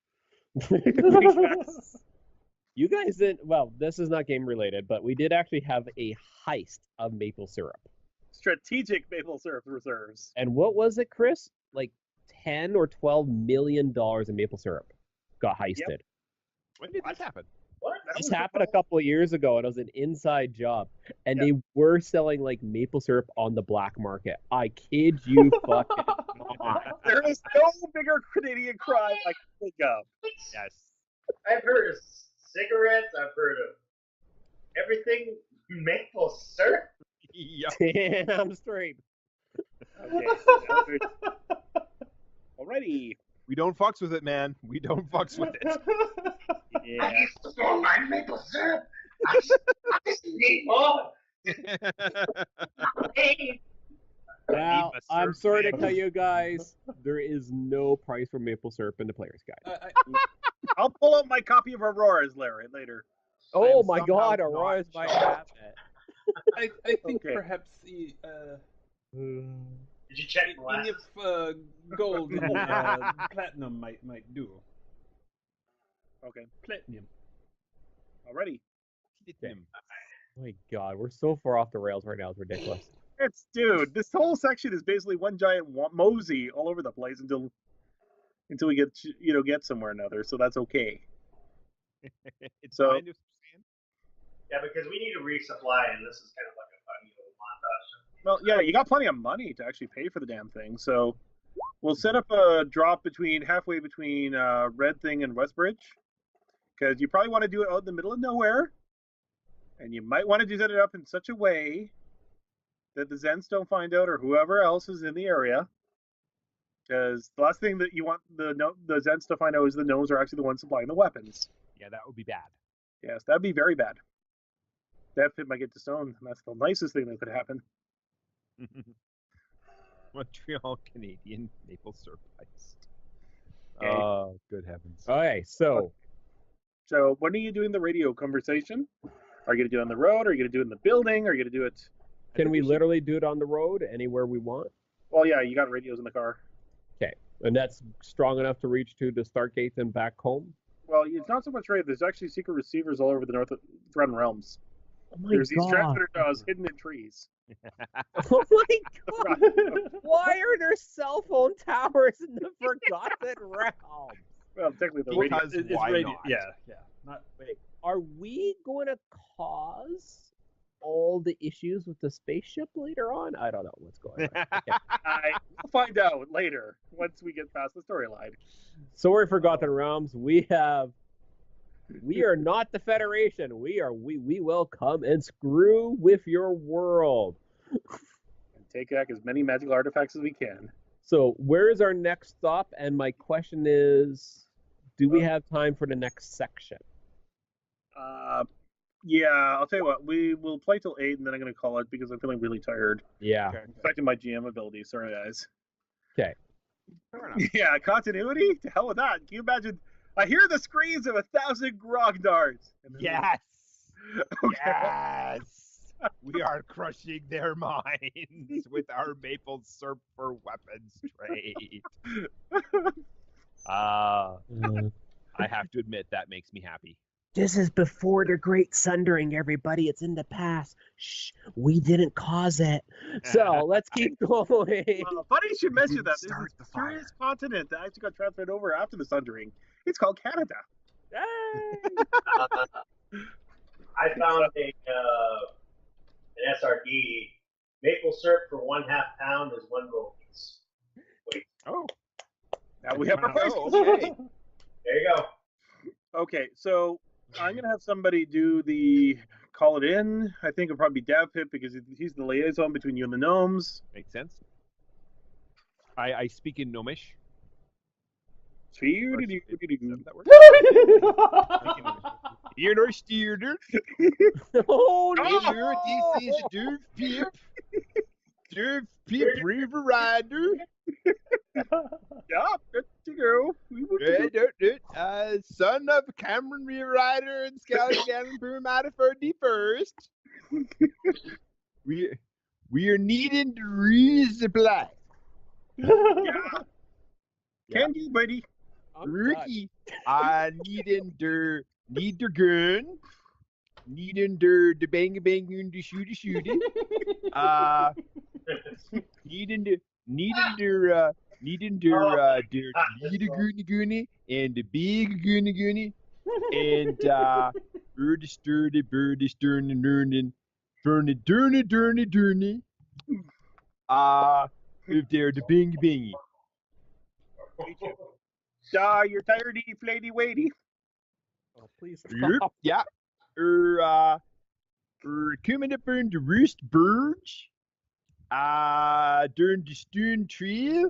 You guys didn't. Well, this is not game related, but we did actually have a heist of maple syrup. Strategic maple syrup reserves. And what was it, Chris? Like 10 or 12 million dollars in maple syrup got heisted. Yep. When did this happen? What? This happened a couple of years ago, and it was an inside job. And they were selling like maple syrup on the black market. I kid you fucking not. There is no bigger Canadian crime I can think of. Yes. I've heard of cigarettes. I've heard of everything maple syrup. Yep. Damn straight. Okay. Alrighty. We don't fucks with it, man. We don't fucks with it. Yeah. I used to store my maple syrup. I just need more. Now, a I'm syrup sorry to man. tell you guys, there is no price for maple syrup in the player's guide. I'll pull out my copy of Aurora's later. Oh I'm my somehow god, not Aurora's might shocked. have it. I think Okay. perhaps Did you check the last? if gold and platinum might do. Okay. Platinum. Alrighty. Oh my god, we're so far off the rails right now, it's ridiculous. Dude, this whole section is basically one giant mosey all over the place until we get somewhere or another. So that's okay. It's So- kind of Yeah, because we need to resupply, and this is kind of like a funny little montage. Well, yeah, you got plenty of money to actually pay for the damn thing. So we'll set up a drop halfway between Red Thing and Westbridge, because you probably want to do it out in the middle of nowhere, and you might want to set it up in such a way that the Zens don't find out, or whoever else is in the area. Because the last thing that you want the Zens to find out is the gnomes are actually the ones supplying the weapons. Yeah, that would be bad. Yes, that'd be very bad. That fit might get to stone, and that's the nicest thing that could happen. Montreal Canadian maple syrup heist. Okay. Oh, good heavens. Okay, so So when are you doing the radio conversation? Are you going to do it on the road? Are you going to do it in the building? Are you going to do it... can we literally do it on the road anywhere we want? Well, yeah, you got radios in the car. Okay, and that's strong enough to reach to the start gates and back home? Well, it's not so much radio. There's actually secret receivers all over the Threatened Realms. Oh my There's these god. transmitter jaws hidden in trees. Oh my god! Why are there cell phone towers in the Forgotten Realms? Well, technically the radio. Because why not? Yeah. Not Wait, are we going to cause all the issues with the spaceship later on? I don't know what's going on. Okay. We'll find out later once we get past the storyline. Sorry, Forgotten Realms. We are not the Federation. We will come and screw with your world. And take back as many magical artifacts as we can. So where is our next stop? And my question is, do we have time for the next section? Yeah, I'll tell you what. We will play till 8, and then I'm going to call it because I'm feeling really tired. Yeah. Okay. Affecting my GM ability. Sorry, guys. Okay. Fair enough. Yeah, continuity? To hell with that. Can you imagine? I hear the screams of 1,000 grognards. Yes. Okay. Yes. We are crushing their minds with our maple syrup for weapons trade. I have to admit that makes me happy. This is before the Great Sundering, everybody. It's in the past. Shh, we didn't cause it. So let's keep going. Funny you should mention that. There's Start this the fire. curious continent that actually got transferred over after the Sundering. It's called Canada. Yay! I found an SRD. Maple syrup for 1/2 pound is 1 gold piece. Wait, Oh. Now we have our price. Okay. there you go. Okay, so I'm going to have somebody do the call it in. I think it'll probably be Davpip because he's the liaison between you and the gnomes. Makes sense. I speak in Gnomish. That works? You're no steerder. Oh, You're this is Durf Pip. Durf Pip River Rider. Yeah, good to go. Son of Cameron River Rider and Scout Gavin Brumata for the first. We are needing to resupply. Yeah. Can you, buddy? Rookie, I need der gun, needing der bang bang and the shooty shooty. Needing der goony goony and the big goony goony and bird sturdy durning durny. If they're the bing bingy. You're tiredy, flatey, weighty. Oh, please Yep, stop. yeah. Coming up on the roost birds. During the stone trail.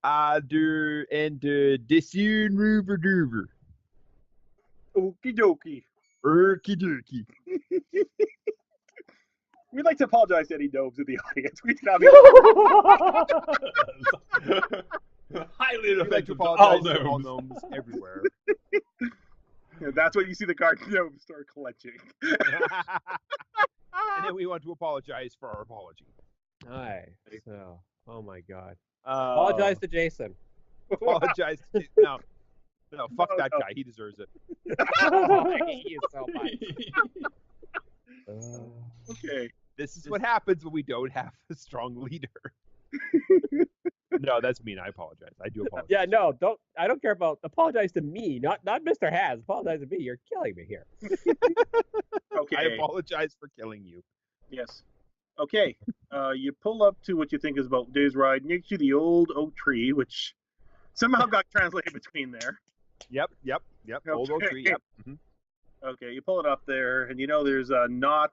The soon river dover. Okie dokie. Okie dokie. We'd like to apologize to any gnomes in the audience. We did not Highly We'd like to offensive to all apologize to all gnomes. gnomes everywhere. That's when you see the guard gnomes start clutching. And then we want to apologize for our apology. Hi. So, oh my God. Uh, Apologize to Jason. Apologize. No, fuck No, that no. guy. He deserves it. I hate you so much. Okay. This is what happens when we don't have a strong leader. No, that's mean. I apologize. I do apologize. Yeah, no, don't. I don't care about. Apologize to me, not Mr. Has. Apologize to me. You're killing me here. Okay. I apologize for killing you. Yes. Okay. You pull up to what you think is about a day's ride next to the old oak tree, which somehow got translated between there. Yep. Old oak tree. Yep. Mhm. Okay, you pull it up there, and you know there's not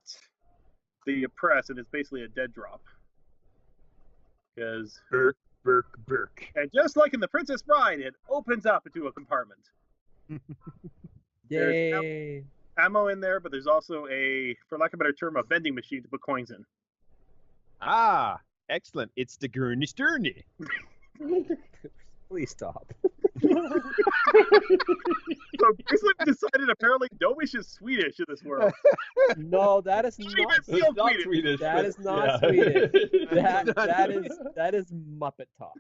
the press, and it's basically a dead drop. Because Burke. and just like in The Princess Bride, it opens up into a compartment. There's Yay! ammo in there, but there's also a, for lack of a better term, a vending machine to put coins in. Ah, excellent. It's the Gurney Sturney. Please stop. So basically, we decided apparently Gnomish is Swedish in this world. No, that is Even not. still It's not Swedish. Swedish. That but- is not yeah. Swedish. That is Muppet talk.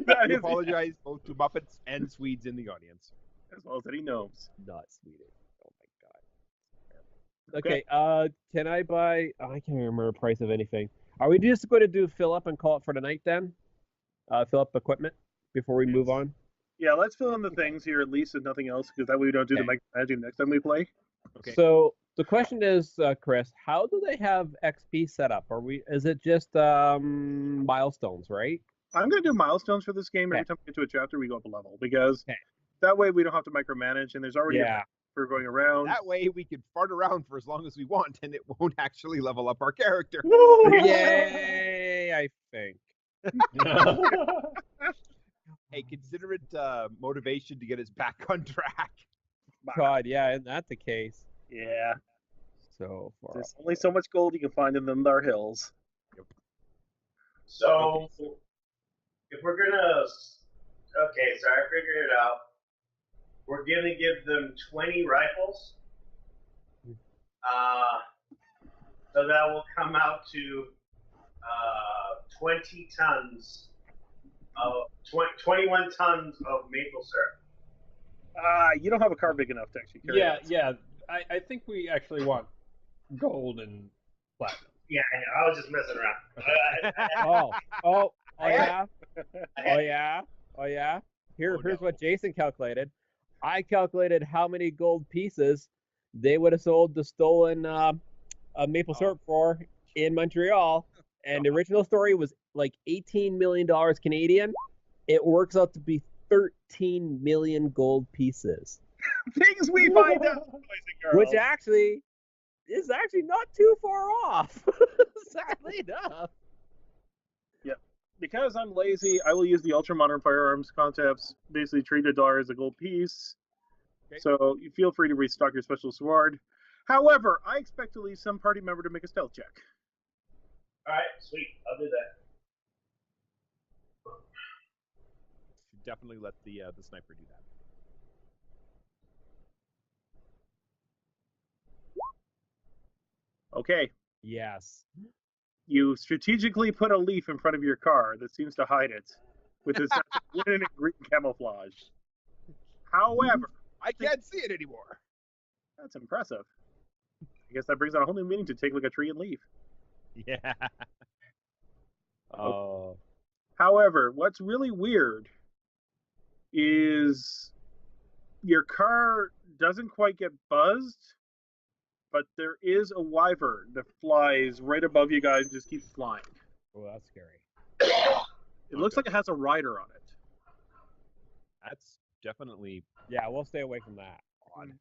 That I is apologize both to Muppets and Swedes in the audience. as well as any gnomes. Not Swedish. Oh my God. Okay. Can I buy? Oh, I can't remember the price of anything. Are we just going to do fill up and call it for the night then? Fill up equipment before we move on. Yeah, let's fill in the things here at least, if nothing else, because that way we don't do the Okay. micromanaging next time we play. Okay. So The question is, Chris, how do they have XP set up? Is it just milestones, right? I'm going to do milestones for this game. Okay. Every time we get to a chapter, we go up a level because Okay. that way we don't have to micromanage, and there's already a Yeah. map for going around. That way we can fart around for as long as we want, and it won't actually level up our character. Yay, I think. Hey, consider it motivation to get us back on track. God, yeah, isn't that the case? Yeah, So far. there's only so much gold you can find in them there hills. So, if we're gonna, okay, so I figured it out. We're gonna give them 20 rifles. So that will come out to 20 tons of 21 tons of maple syrup. You don't have a car big enough to actually carry that. Yeah. I think we actually want gold and platinum. Yeah, I know. I was just messing around. Oh yeah. Oh, Here's what Jason calculated. I calculated how many gold pieces they would have sold the stolen maple syrup for in Montreal, and the original story was like $18 million Canadian. It works out to be 13 million gold pieces, Things we find out, boys and girls. which actually is not too far off. Sadly enough. Because I'm lazy, I will use the Ultramodern firearms concepts. Basically, treat $1 as a gold piece. Okay. So you feel free to restock your special sword. However, I expect to leave some party member to make a stealth check. all right, sweet. I'll do that. Should definitely let the sniper do that. Okay. Yes. You strategically put a leaf in front of your car that seems to hide it with this wooden and green camouflage. However, I can't see it anymore. that's impressive. I guess that brings out a whole new meaning to take like a tree and leave. Yeah. Oh. However, what's really weird is your car doesn't quite get buzzed, but there is a wyvern that flies right above you guys and just keeps flying. Oh, that's scary. It looks like it has a rider on it. That's definitely Yeah, we'll stay away from that. odd.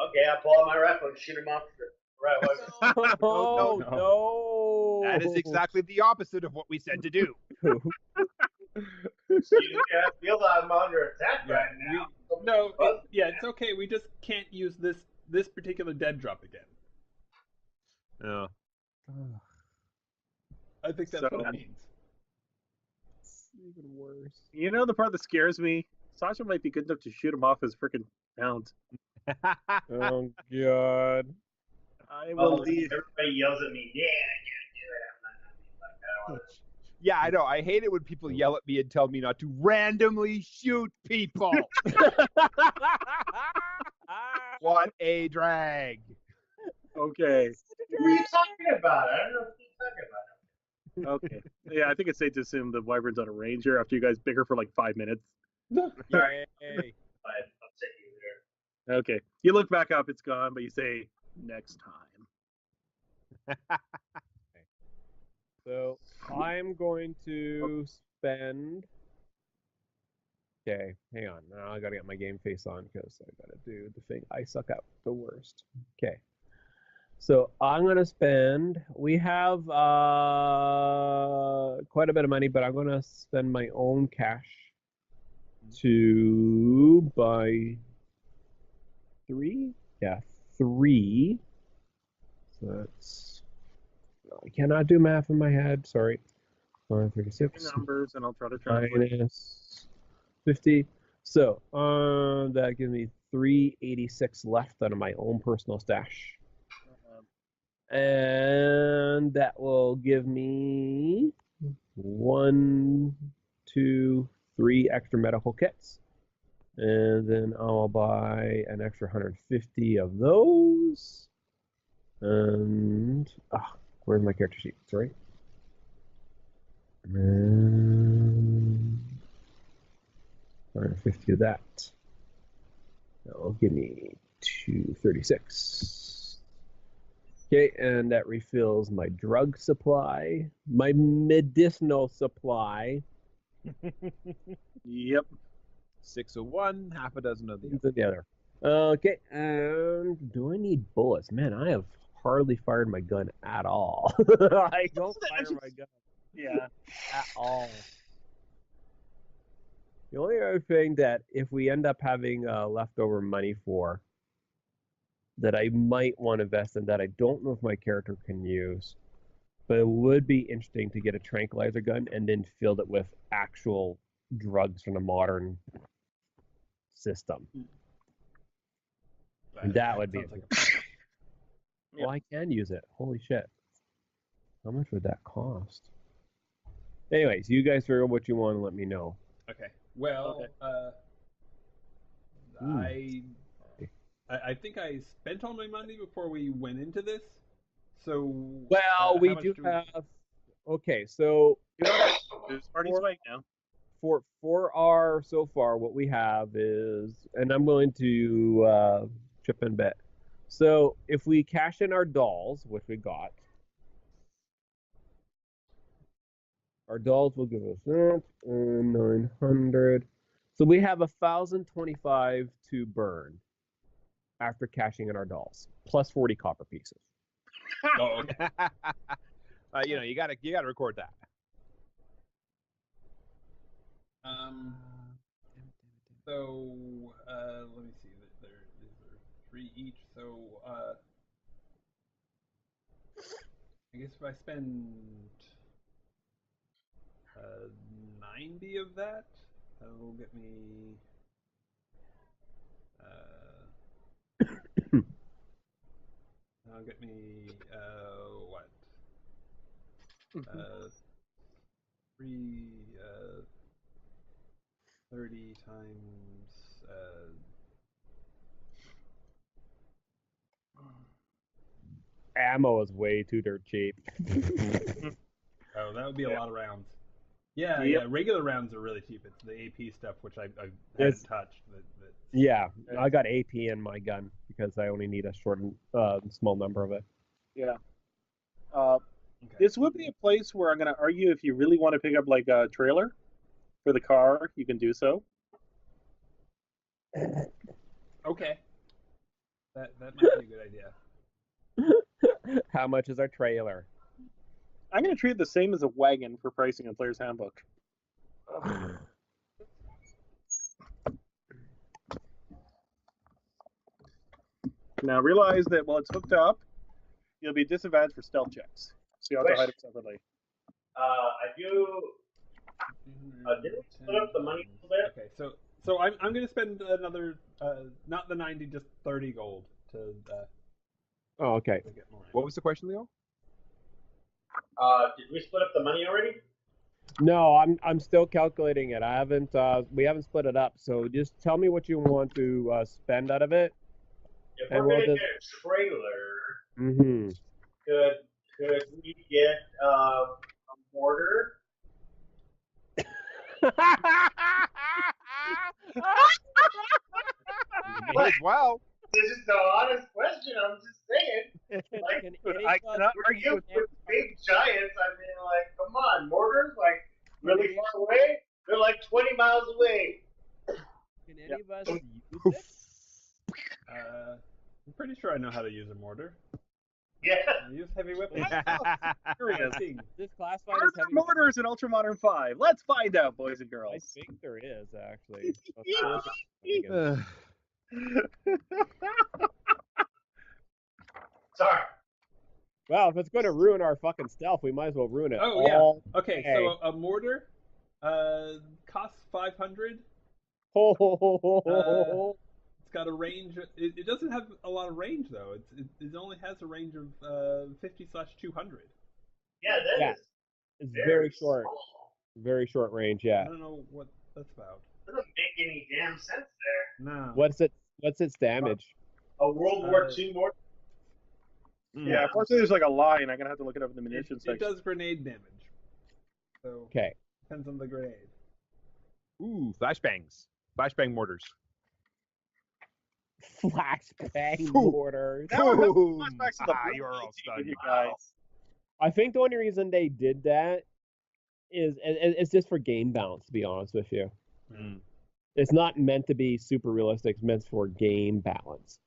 Okay, I'll pull out my rifle and shoot him off the right way. Oh no. no! That is exactly the opposite of what we said to do. You can't feel that I'm under attack right now. No, it's okay. We just can't use this particular dead drop again. No. I think that's So- what it means. It's even worse. You know the part that scares me? Sasha might be good enough to shoot him off his freaking mount. Oh god. I will Oh, leave. everybody yells at me, yeah, I can't do it. I'm not gonna be like that. Yeah, I know. I hate it when people yell at me and tell me not to randomly shoot people. What a drag. Okay. What are you talking about? I don't know what you're talking about. Okay. Yeah, I think it's safe to assume the wyvern's out of range here after you guys bicker for like 5 minutes. Yay. I'll take you there. Okay. You look back up, it's gone, but you say, next time. So I'm going to spend. Okay, hang on. Now I gotta get my game face on because I gotta do the thing. I suck at the worst. Okay. So I'm gonna spend. We have quite a bit of money, but I'm gonna spend my own cash to buy 3. Yeah, 3. So that's. I cannot do math in my head. Sorry. 536 Numbers, and I'll try to translate. minus 50. So that gives me 386 left out of my own personal stash. And that will give me 1, 2, 3 extra medical kits. And then I'll buy an extra 150 of those. And where's my character sheet? Sorry. And 150 of that. That will give me to 36. Okay, and that refills my drug supply, my medicinal supply. Yep. 6 of one, half a dozen of the other. Into the other. Okay, and do I need bullets? Man, I have hardly fired my gun at all. I don't fire my gun Yeah. at all. The only other thing that if we end up having leftover money for that I might want to invest in that I don't know if my character can use, but it would be interesting to get a tranquilizer gun and then fill it with actual drugs from the modern system. That would be sounds it. like Well, I can use it. Holy shit. How much would that cost? Anyways, you guys figure out what you want and let me know. Okay. Well, I think I spent all my money before we went into this. So Well, we how much do do we- have. Okay, so There's party Or- swag now. for our so far, what we have is, and I'm willing to chip in bet. So if we cash in our dolls, which we got, our dolls will give us that, 900. So we have 1,025 to burn after cashing in our dolls, plus 40 copper pieces. Oh, okay. You gotta record that. So let me see. These are 3 each. So I guess if I spend 90 of that, that'll get me. That'll get me what? 30 times. Ammo is way too dirt cheap. Oh, that would be a lot of rounds. Yeah, Yep. yeah. Regular rounds are really cheap. It's the AP stuff which I It's- haven't touched. Yeah, I got AP in my gun because I only need a short, small number of it. Yeah. Okay. This would be a place where I'm going to argue if you really want to pick up like a trailer for the car, you can do so. Okay. That might be a good idea. How much is our trailer? I'm going to treat it the same as a wagon for pricing in Player's Handbook. Now realize that while it's hooked up, you'll be disadvantaged for stealth checks. So you have to hide it separately. I do. Did we split up the money a little bit? Okay, so I'm gonna spend another not the 90, just 30 gold to Oh, okay. get more. What was the question, Leo? Did we split up the money already? No, I'm still calculating it. I haven't. We haven't split it up. So just tell me what you want to spend out of it. If And we're we'll gonna just- get a trailer, Mm-hmm. could we get a mortar? Might as well. This is the honest question. I'm just saying. Like, I cannot We're argue used with big giants. I mean, like, come on, mortars, like really far away. They're like 20 miles away. Can any of us use it? I'm pretty sure I know how to use a mortar. Yeah. I use heavy weapons. Curious. Thing. This classified Are as there heavy. mortars in Ultramodern 5? Let's find out, boys and I girls. think there is actually. So Sorry. well, if it's going to ruin our fucking stealth, we might as well ruin it. Oh, yeah. all Okay, day. so a mortar costs 500. Ho, ho, ho, ho, ho, ho. It's got a range. It doesn't have a lot of range though. It only has a range of 50/200. Yeah, that Yeah. is It's very short. small. Very short range, I yeah. don't know what that's about. Doesn't make any damn sense there. No. What's its damage? A World War II mortar. Yeah, unfortunately, there's like a line. I'm gonna have to look it up in the It, munitions it section. does grenade damage. So Okay. depends on the grenade. Ooh, flashbangs. Flashbang mortars. Flashbang mortar. Now we're Ooh. flashbacks to the You are all with stunned. you guys. I think the only reason they did that is it's just for game balance, to be honest with you. Mm. It's not meant to be super realistic. It's meant for game balance.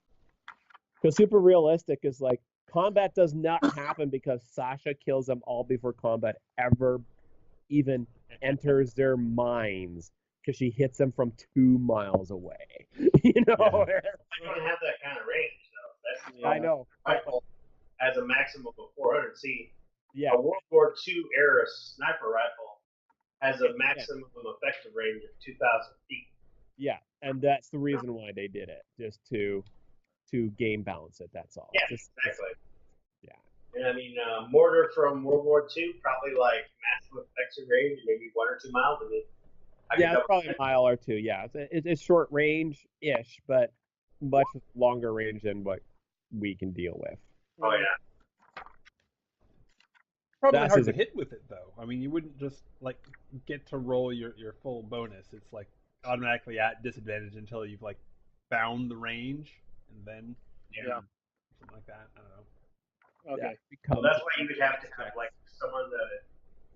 Because super realistic is like combat does not happen because Sasha kills them all before combat ever even enters their minds. Because she hits them from 2 miles away. You know? I don't have that kind of range, though. That's I know. rifle has a maximum of 400. See, Yeah. a World War II era sniper rifle has a maximum effective range of 2,000 feet. Yeah, and that's the reason why they did it, just to game balance it. That's all. Yeah, Just, exactly. Yeah. And I mean, mortar from World War II, probably like maximum effective range, maybe 1 or 2 miles. I mean, Yeah, it's probably a mile or two. Yeah, it's short range-ish, but much longer range than what we can deal with. Oh yeah. Probably That's hard to his- hit with it though. I mean, you wouldn't just like get to roll your full bonus. It's like automatically at disadvantage until you've like found the range, and then Yeah. something like that. I don't know. Okay. Well, that's why you would have to have like someone that,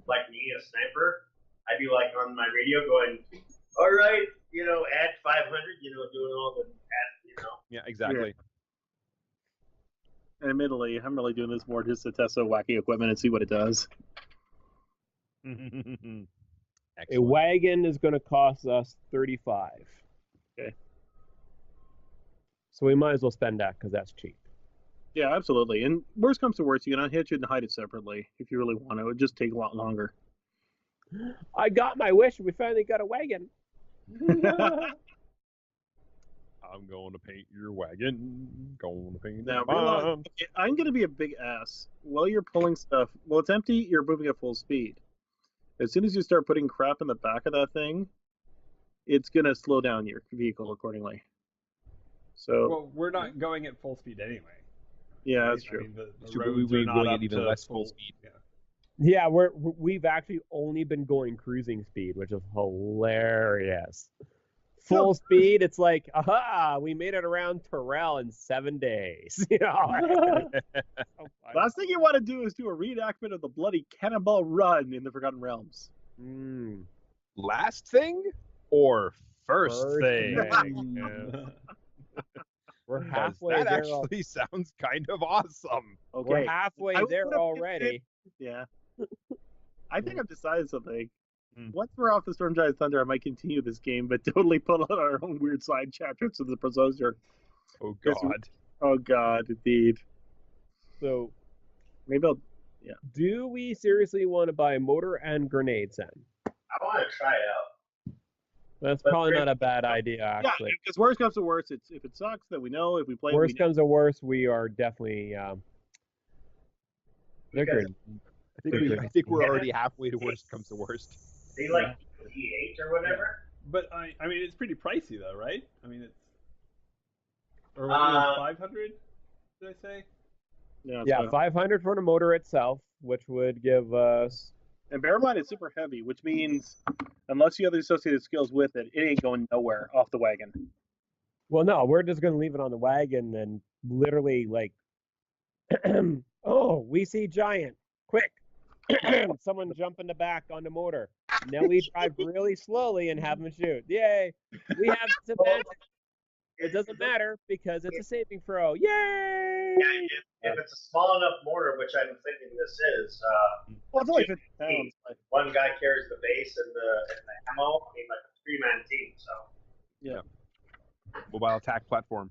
like me, a sniper. I'd be like on my radio going, "All right, add 500." Doing all the Yeah, exactly. Admittedly, I'm really doing this more just to test the wacky equipment and see what it does. Excellent. A wagon is going to cost us 35. Okay. So we might as well spend that because that's cheap. Yeah, absolutely. And worst comes to worst, you can unhitch it and hide it separately if you really want to. It would just take a lot longer. I got my wish. We finally got a wagon. I'm going to paint your wagon. Going to paint Now, your realize, bomb. okay, I'm going to be a big ass. While you're pulling stuff, well, it's empty, you're moving at full speed. As soon as you start putting crap in the back of that thing, it's going to slow down your vehicle accordingly. So, Well, we're not going at full speed anyway. yeah, that's I true. mean, the True, but roads we're are not going up at even to less full speed. Yeah. Yeah, we've actually only been going cruising speed, which is hilarious. Full speed, it's like, aha, we made it around Terrell in 7 days. You know? Last thing you want to do is do a reenactment of the bloody Cannonball Run in the Forgotten Realms. Mm. Last thing or first First thing? thing. We're Because halfway that there. actually sounds kind of awesome. Okay. We're halfway I would there put a already. Yeah. I think I've decided something. Hmm. Once we're off the Storm Giant Thunder, I might continue this game, but totally pull out our own weird side chapters to the Procedure. Oh Yes, God. Oh God, indeed. So, Maybe I'll. do we seriously want to buy motor and grenades then? I want to try it out. That's But probably great- not a bad idea, Yeah, actually. because worst comes to worst, it's if it sucks, then we know. If we play, Worst we comes to worst, we are definitely. They're Because- good. I think we're already halfway to worst comes to worst. They like D8 or whatever. But I mean, it's pretty pricey though, right? I mean, it's or Uh, 500. Did I say? Yeah, 500 for the motor itself, which would give us. And bear in mind, it's super heavy, which means unless you have the associated skills with it, it ain't going nowhere off the wagon. Well, no, we're just going to leave it on the wagon and literally, like, oh, we see giant. Quick. Someone jump in the back on the motor. Now we drive really slowly and have them shoot. Yay. We have disadvantage. It doesn't matter because it's a saving throw. Yay. Yeah, if it's a small enough mortar, which I'm thinking this is, Well, it's only 50 pounds. Like, one guy carries the base and the ammo. I mean, like a 3-man team. So Mobile attack platform.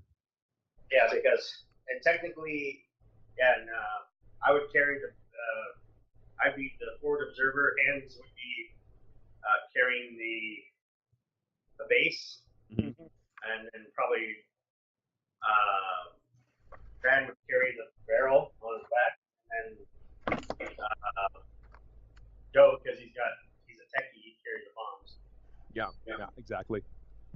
yeah, because and technically, yeah, and I would carry the. I'd be the forward observer. Hands would be carrying the base, Mhm. and then probably Brand would carry the barrel on his back, and Joe, because he's a techie, he carries the bombs. Yeah, exactly.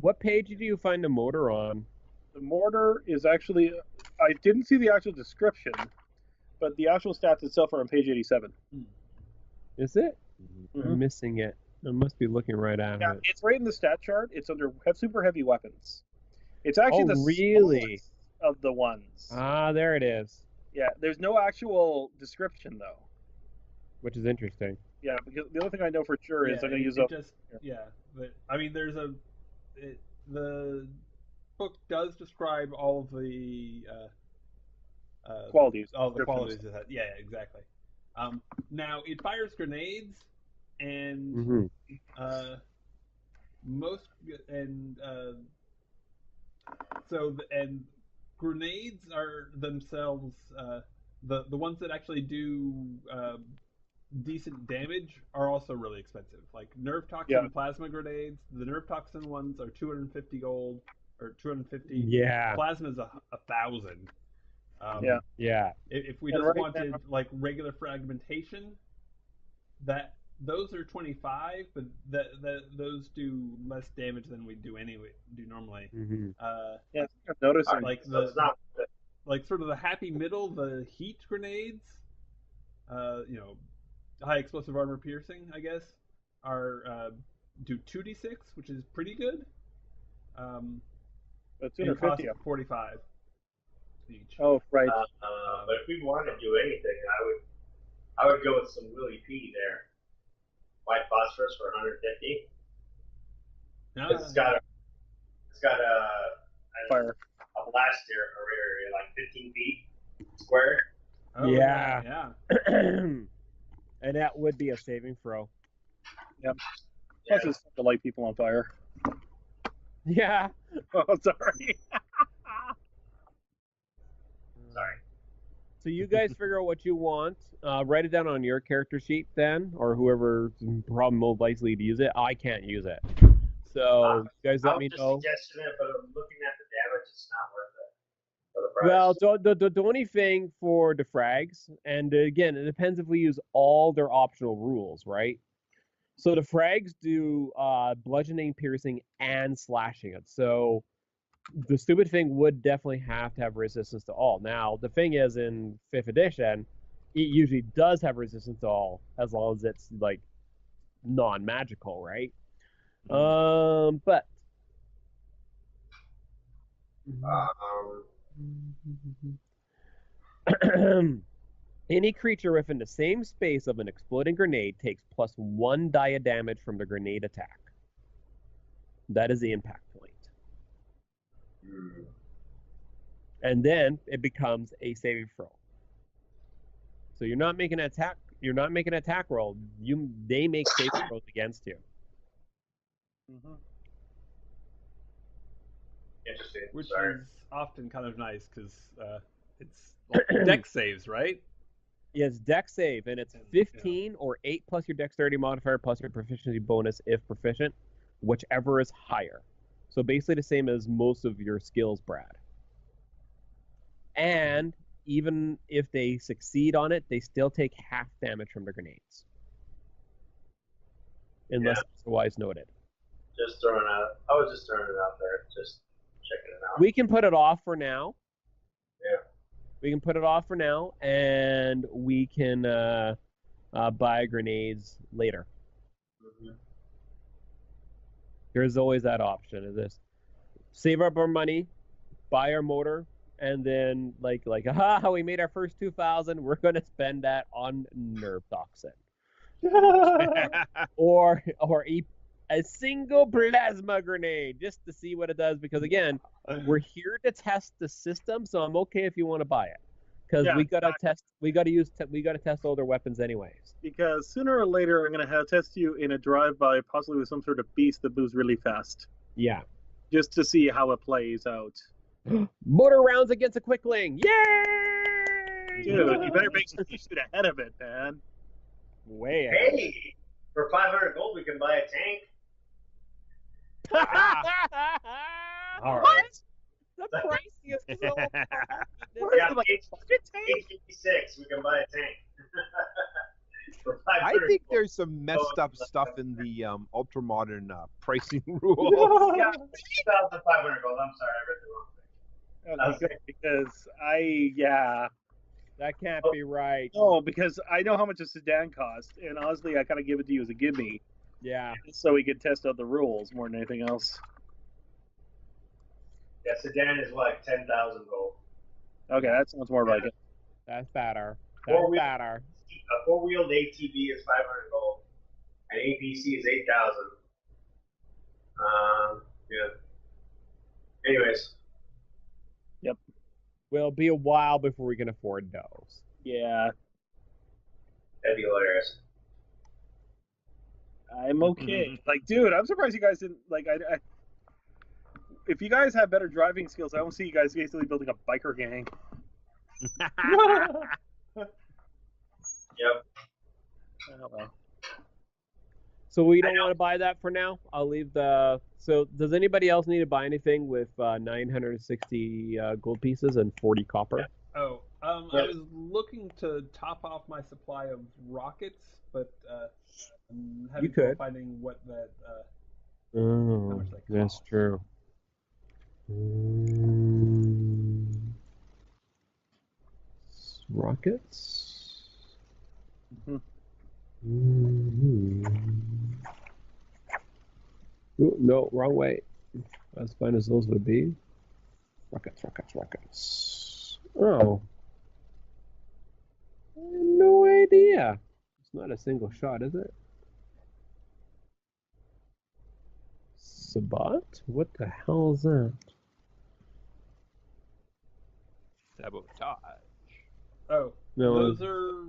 What page did you find the motor on? the mortar is actually. I didn't see the actual description, but the actual stats itself are on page 87. Is it? Mm-hmm. I'm missing it. I must be looking right at Yeah, it. it's right in the stat chart. It's under super heavy weapons. It's actually Oh, the really? smallest of the ones. Ah, there it is, Yeah, there's no actual description though. which is interesting. Yeah, because the only thing I know for sure is I'm going to use it up. just but I mean, the book does describe all of the Qualities. all the descriptions. qualities it has. Yeah, exactly. Now it fires grenades, and Mm-hmm. most and so and grenades are themselves the ones that actually do decent damage are also really expensive. Like nerve toxin plasma grenades, the nerve toxin ones are 250 gold or 250. Yeah. Plasma is 1,000. Yeah. If we And just right wanted now- like regular fragmentation, those are 25, but those do less damage than we do normally. Mm-hmm. Yeah, I'm noticing. Like So it's not. like sort of the happy middle, the heat grenades, high explosive armor piercing, I guess, are do 2d6, which is pretty good. But And cost 250. 45 each. Oh, right. But if we wanted to do anything, I would go with some Willy P there. White phosphorus for 150. It's got a Fire. a blast area like 15 feet square. Oh, Yeah. Yeah. And that would be a saving throw. Yep. Yeah. Plus, it's to light people on fire. Yeah. Oh, sorry. Sorry. So you guys figure out what you want. Write it down on your character sheet then, or whoever's probably most likely to use it. I can't use it. So you guys let me know. Suggesting it, but I'm looking at the damage. It's not worth it for the price. Well, the only thing for the frags, and again, it depends if we use all their optional rules, right? So the frags do bludgeoning, piercing, and slashing it. So the stupid thing would definitely have to have resistance to all. Now, the thing is, in 5th edition, it usually does have resistance to all, as long as it's, like, non-magical, right? But... Any creature within the same space of an exploding grenade takes +1 die of damage from the grenade attack. That is the impact point. And then it becomes a saving throw. So you're not making an attack. You're not making an attack roll. They make saving throws against you. Mm-hmm. Interesting. Which Sorry. is often kind of nice because it's dex saves, right? Yes, dex save, and it's 15 or 8 plus your dexterity modifier plus your proficiency bonus if proficient, whichever is higher. So basically the same as most of your skills, Brad. And even if they succeed on it, they still take half damage from the grenades. Unless otherwise noted. Just throwing out. I was just throwing it out there, just checking it out. We can put it off for now. Yeah. We can put it off for now, and we can buy grenades later. Mm-hmm. There's always that option. Is this save up our money, buy our motor, and then like we made our first 2,000. We're gonna spend that on nerve toxin, or a single plasma grenade just to see what it does. Because again, we're here to test the system, so I'm okay if you want to buy it. Because we gotta test. We gotta test all their weapons anyways. Because sooner or later, I'm gonna test you in a drive-by, possibly with some sort of beast that moves really fast, Yeah. just to see how it plays out. Motor rounds against a quickling. Yay! Dude, you better make sure you shoot ahead of it, man. Way ahead. Hey, for 500 gold, we can buy a tank. All right. What? The priciest so Yeah, H56, we can buy a tank. For I 500 think gold. there's some messed up stuff in the Ultramodern pricing rules. Yeah, 2,500 gold. I'm sorry, I read the wrong thing. Okay, good, because That can't be right. No, because I know how much a sedan costs, and honestly, I kind of give it to you as a gimme, Yeah. so we can test out the rules more than anything else. Yeah, sedan is like 10,000 gold. Okay, that sounds more like it. That's better. Four That's wheel- better. A four-wheeled ATV is 500 gold, and APC is 8,000. Yeah. Anyways, Well, it'll be a while before we can afford those. Yeah, that'd be hilarious. I'm okay. Like, dude, I'm surprised you guys didn't like. I if you guys have better driving skills, I don't see you guys basically building a biker gang. Yep. Oh, well. So we don't want to buy that for now. I'll leave the. So does anybody else need to buy anything with 960 gold pieces and 40 copper? Oh, I was looking to top off my supply of rockets, but I'm having trouble finding what that. How Oh, much they that's cost. true. Rockets? Mhm. Ooh, no, wrong way. As fine as those would be. Rockets. Oh. I have no idea. It's not a single shot, is it? Sabat? What the hell is that? Sabotage. Oh, No, those are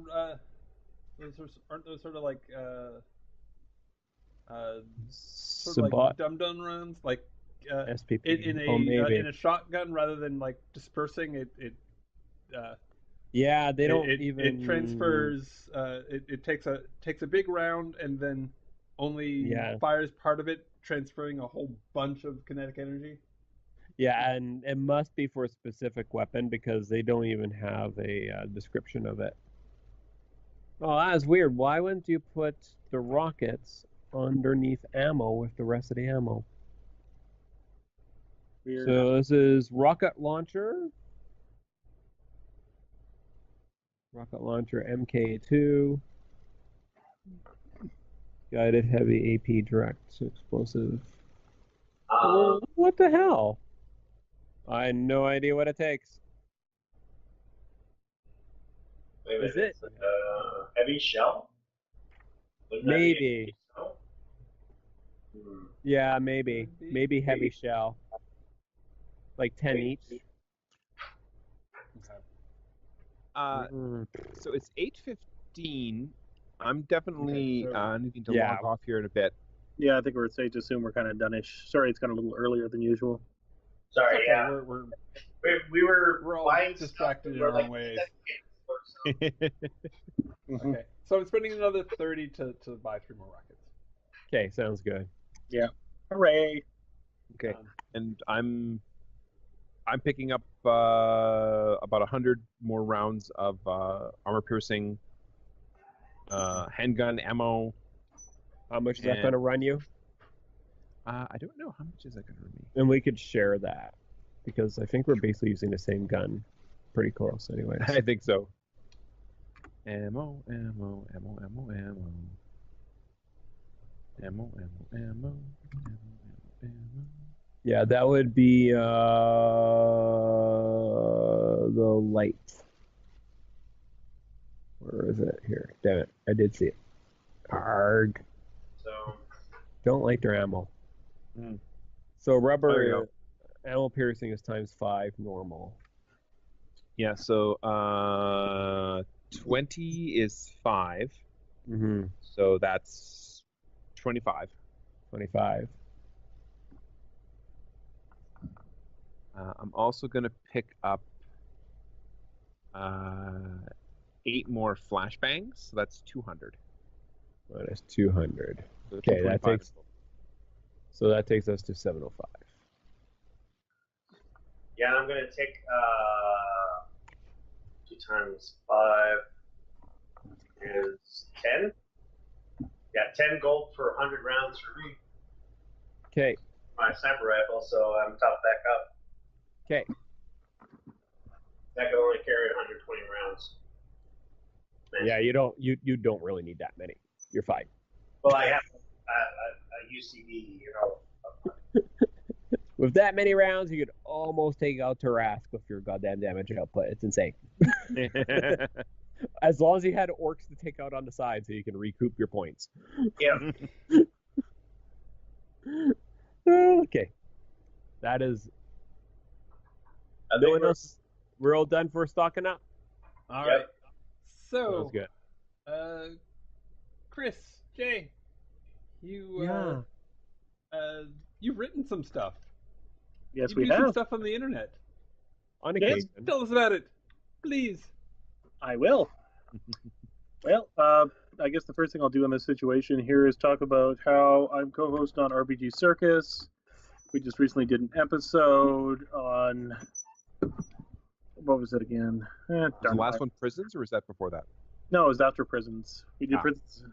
aren't those sort of like sort of Sabat like dum-dum runs, like SPP. in maybe. a shotgun rather than like dispersing it. Yeah, they don't even. It transfers. It takes a big round and then only fires part of it, transferring a whole bunch of kinetic energy. Yeah, and it must be for a specific weapon because they don't even have a description of it. Oh, that's weird. Why wouldn't you put the rockets underneath ammo with the rest of the ammo? Weird. So this is rocket launcher. Rocket launcher MK2. Guided heavy AP direct explosive. What the hell? I had no idea what it takes. Wait a minute. Is it? Heavy shell? Wouldn't that be Maybe. heavy shell? Yeah, maybe. Maybe heavy shell. Like 10 each. So it's 8:15. I'm definitely needing to Yeah. log off here in a bit. Yeah, I think we're safe to assume we're kind of done-ish. Sorry, it's gone a little earlier than usual. Sorry, Okay, yeah. We're all buying distracted in stuff, our we're own ways. Mm-hmm. Okay, so I'm spending another 30 to buy 3 more rockets. Okay, sounds good. Yeah. Hooray! Okay, and I'm picking up about 100 more rounds of armor-piercing handgun ammo. How much is that going to run you? I don't know. How much is that going to run me? And we could share that because I think we're basically using the same gun. Pretty close, anyways. I think so. Ammo. Yeah, that would be the light. Where is it? Here. Damn it. I did see it. Arg. So, Don't like their ammo. So rubber ammo piercing is ×5 normal. Yeah, so 20 is 5. Mm-hmm. So that's 25. 25. I'm also going to pick up 8 more flashbangs. So that's 200. Minus 200. So Okay, that 225. takes us to 705. yeah, I'm going to take 2 times 5 is 10. Yeah, 10 gold for 100 rounds for me. Okay. My sniper rifle, so I'm topped back up. Okay. That can only carry 120 rounds. Nice. Yeah, you don't really need that many. You're fine. Well, I have a UCD, you know. With that many rounds, you could almost take out Tarask with your goddamn damage output. It's insane. As long as you had orcs to take out on the side so you can recoup your points. Yeah. Okay. That is... No one else... We're all done for stocking up? All Yep. right. So, Sounds good. Chris, Jay, you've written some stuff. Yes, you we do some have. stuff on the internet. On Yes. occasion. Tell us about it, please. I will. Well, I guess the first thing I'll do in this situation here is talk about how I'm co-host on RPG Circus. We just recently did an episode on... What was it again? Was the Darn last it. one prisons, or was that before that? No, it was after prisons. We did Ah. prisons.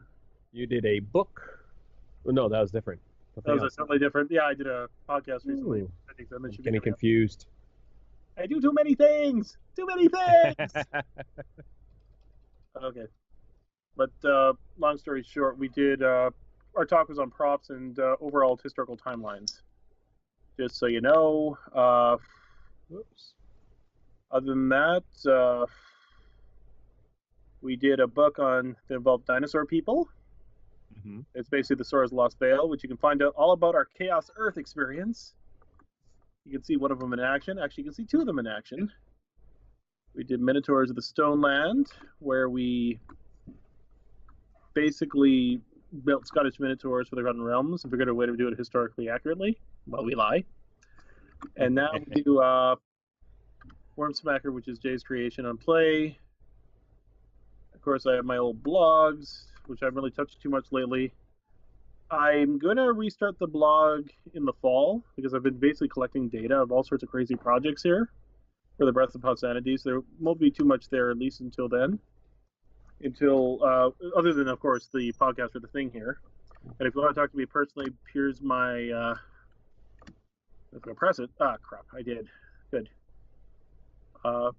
You did a book? Well, no, that was different. That was totally different. Yeah, I did a podcast recently. Ooh. I think that should be Getting coming up. confused. I do too many things. Too many things. Okay. But long story short, we did our talk was on props and overall historical timelines. Just so you know. Whoops. Other than that, we did a book that involved dinosaur people. Mm-hmm. It's basically the Sora's Lost Veil, which you can find out all about our Chaos Earth experience. You can see one of them in action. Actually, you can see two of them in action. We did Minotaurs of the Stone Land, where we basically built Scottish Minotaurs for the Forgotten Realms and figured out a way to do it historically accurately. Well, we lie. And now we do Wormsmacker, which is Jay's creation on Play. Of course, I have my old blogs, which I haven't really touched too much lately. I'm going to restart the blog in the fall because I've been basically collecting data of all sorts of crazy projects here for the Breath of Pausanity, so there won't be too much there, at least until then. Other than, of course, the podcast for the thing here. And if you want to talk to me personally, here's my... I'm going to press it. Ah, crap, I did. Good. For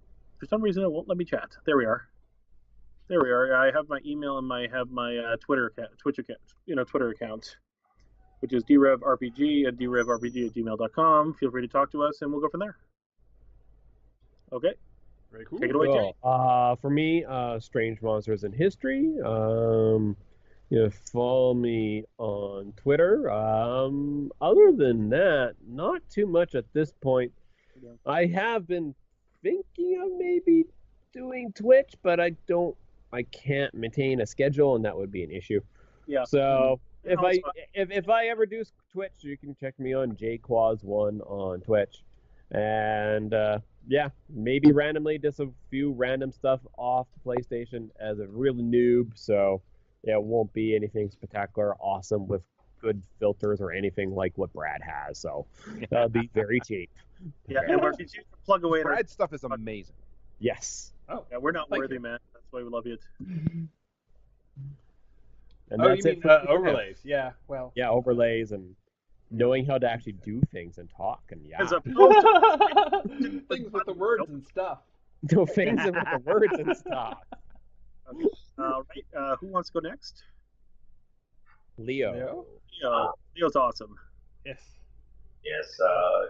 some reason, it won't let me chat. There we are. There we are. I have my email and I have my Twitter account, Twitter account, which is drevrpg at drevrpg@gmail.com. Feel free to talk to us, and we'll go from there. Okay. Very cool. Take it away, Jay. Cool. For me, Strange Monsters in History. Follow me on Twitter. Other than that, not too much at this point. Yeah. I have been thinking of maybe doing Twitch, but I can't maintain a schedule, and that would be an issue. Yeah. So if No, it's if I ever do Twitch, you can check me on jquaz1 on Twitch, and maybe randomly just a few random stuff off the PlayStation as a real noob. So it won't be anything spectacular, awesome with good filters or anything like what Brad has. So that'll be very cheap. Yeah, and we're continuing to plug away. Brad's stuff is amazing. Yes. Oh, Yeah, we're not Thank worthy, you. man. That's why we love you. And you that's mean it for overlays? Yeah. Well. Yeah, overlays and knowing how to actually do things and talk and As opposed to Things with the words and stuff. do things with the words and stuff. okay. Right. Who wants to go next? Leo. Leo's awesome. Yes. Yes,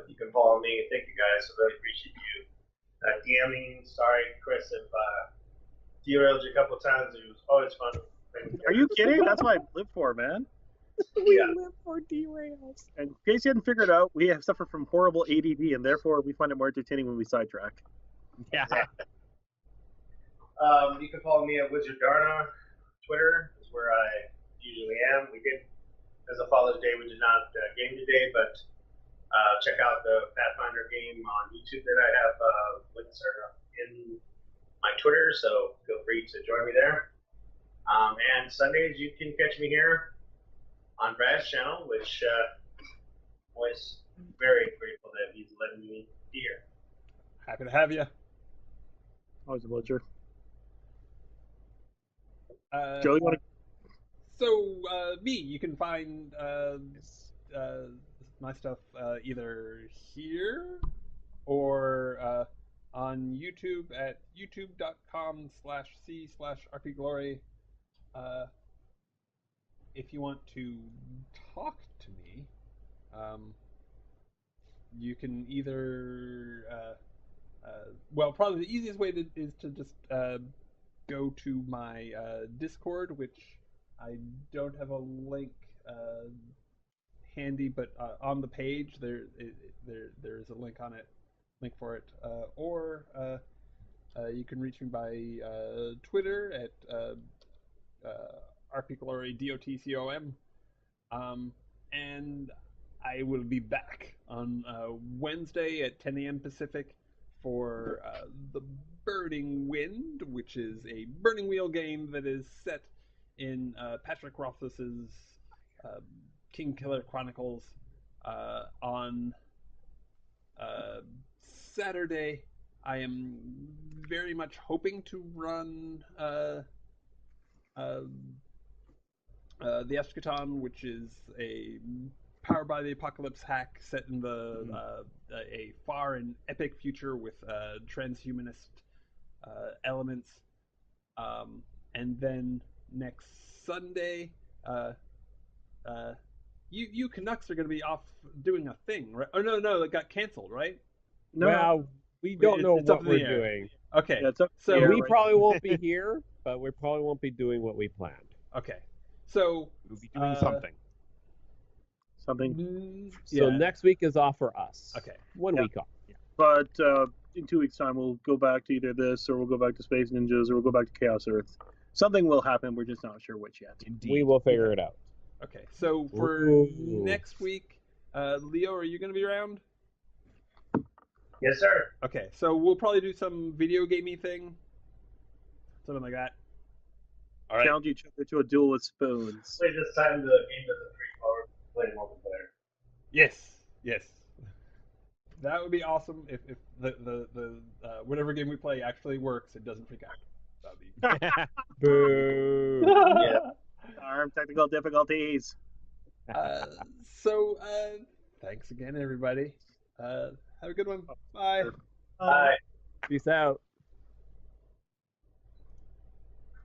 you can follow me. Thank you guys. I really appreciate you DMing. Sorry, Chris, if derailed you a couple times. It was always fun. Are you kidding? That's what I live for, man. We Yeah. live for derails. And in case you hadn't figured out, we have suffered from horrible ADD, and therefore we find it more entertaining when we sidetrack. Yeah. You can follow me at Wizard Darna. Twitter is where I usually am. We did, as a Father's Day, we did not game today, but check out the Pathfinder game on YouTube that I have. Links are in my Twitter, so feel free to join me there. And Sundays, you can catch me here on Brad's channel, which was very grateful that he's letting me be here. Happy to have you. Always a pleasure. Joe, you want to? So, me, you can find my stuff either here or on YouTube at youtube.com/c/RPGlory. If you want to talk to me, you can either well, probably the easiest way is to just go to my Discord, which I don't have a link handy, but on the page there's a link for it, or you can reach me by Twitter at RPGlory DOTCOM, and I will be back on Wednesday at 10 a.m. Pacific for the Burning Wind, which is a Burning Wheel game that is set in Patrick Rothfuss's King Killer Chronicles on Saturday. I am very much hoping to run the Eschaton, which is a Power by the Apocalypse hack set in the a far and epic future with transhumanist elements. And then next Sunday, you Canucks are going to be off doing a thing, right? Oh no, it got canceled, right? No, Well, we don't know It's up what in the we're air. doing. Okay, yeah, it's up so to the We air right probably won't be here, but we probably won't be doing what we planned. okay, so We'll be doing something. something. So yeah. next week is off for us. Okay. 1 Yeah. week off. But in 2 weeks' time, we'll go back to either this, or we'll go back to Space Ninjas, or we'll go back to Chaos Earth. Something will happen. We're just not sure which yet. Indeed. We will figure it out. Okay, so for Ooh. next week, Leo, are you going to be around? Yes, sir. Okay, so we'll probably do some video gamey thing, something like that. All right. Challenge each other to a duel with spoons. Play this time the game doesn't pre-power play multiplayer. Yes. That would be awesome if the whatever game we play actually works. It doesn't freak out. That would be. Boo. Yeah. Arm technical difficulties. So thanks again, everybody. Have a good one. Bye. Bye. Peace out.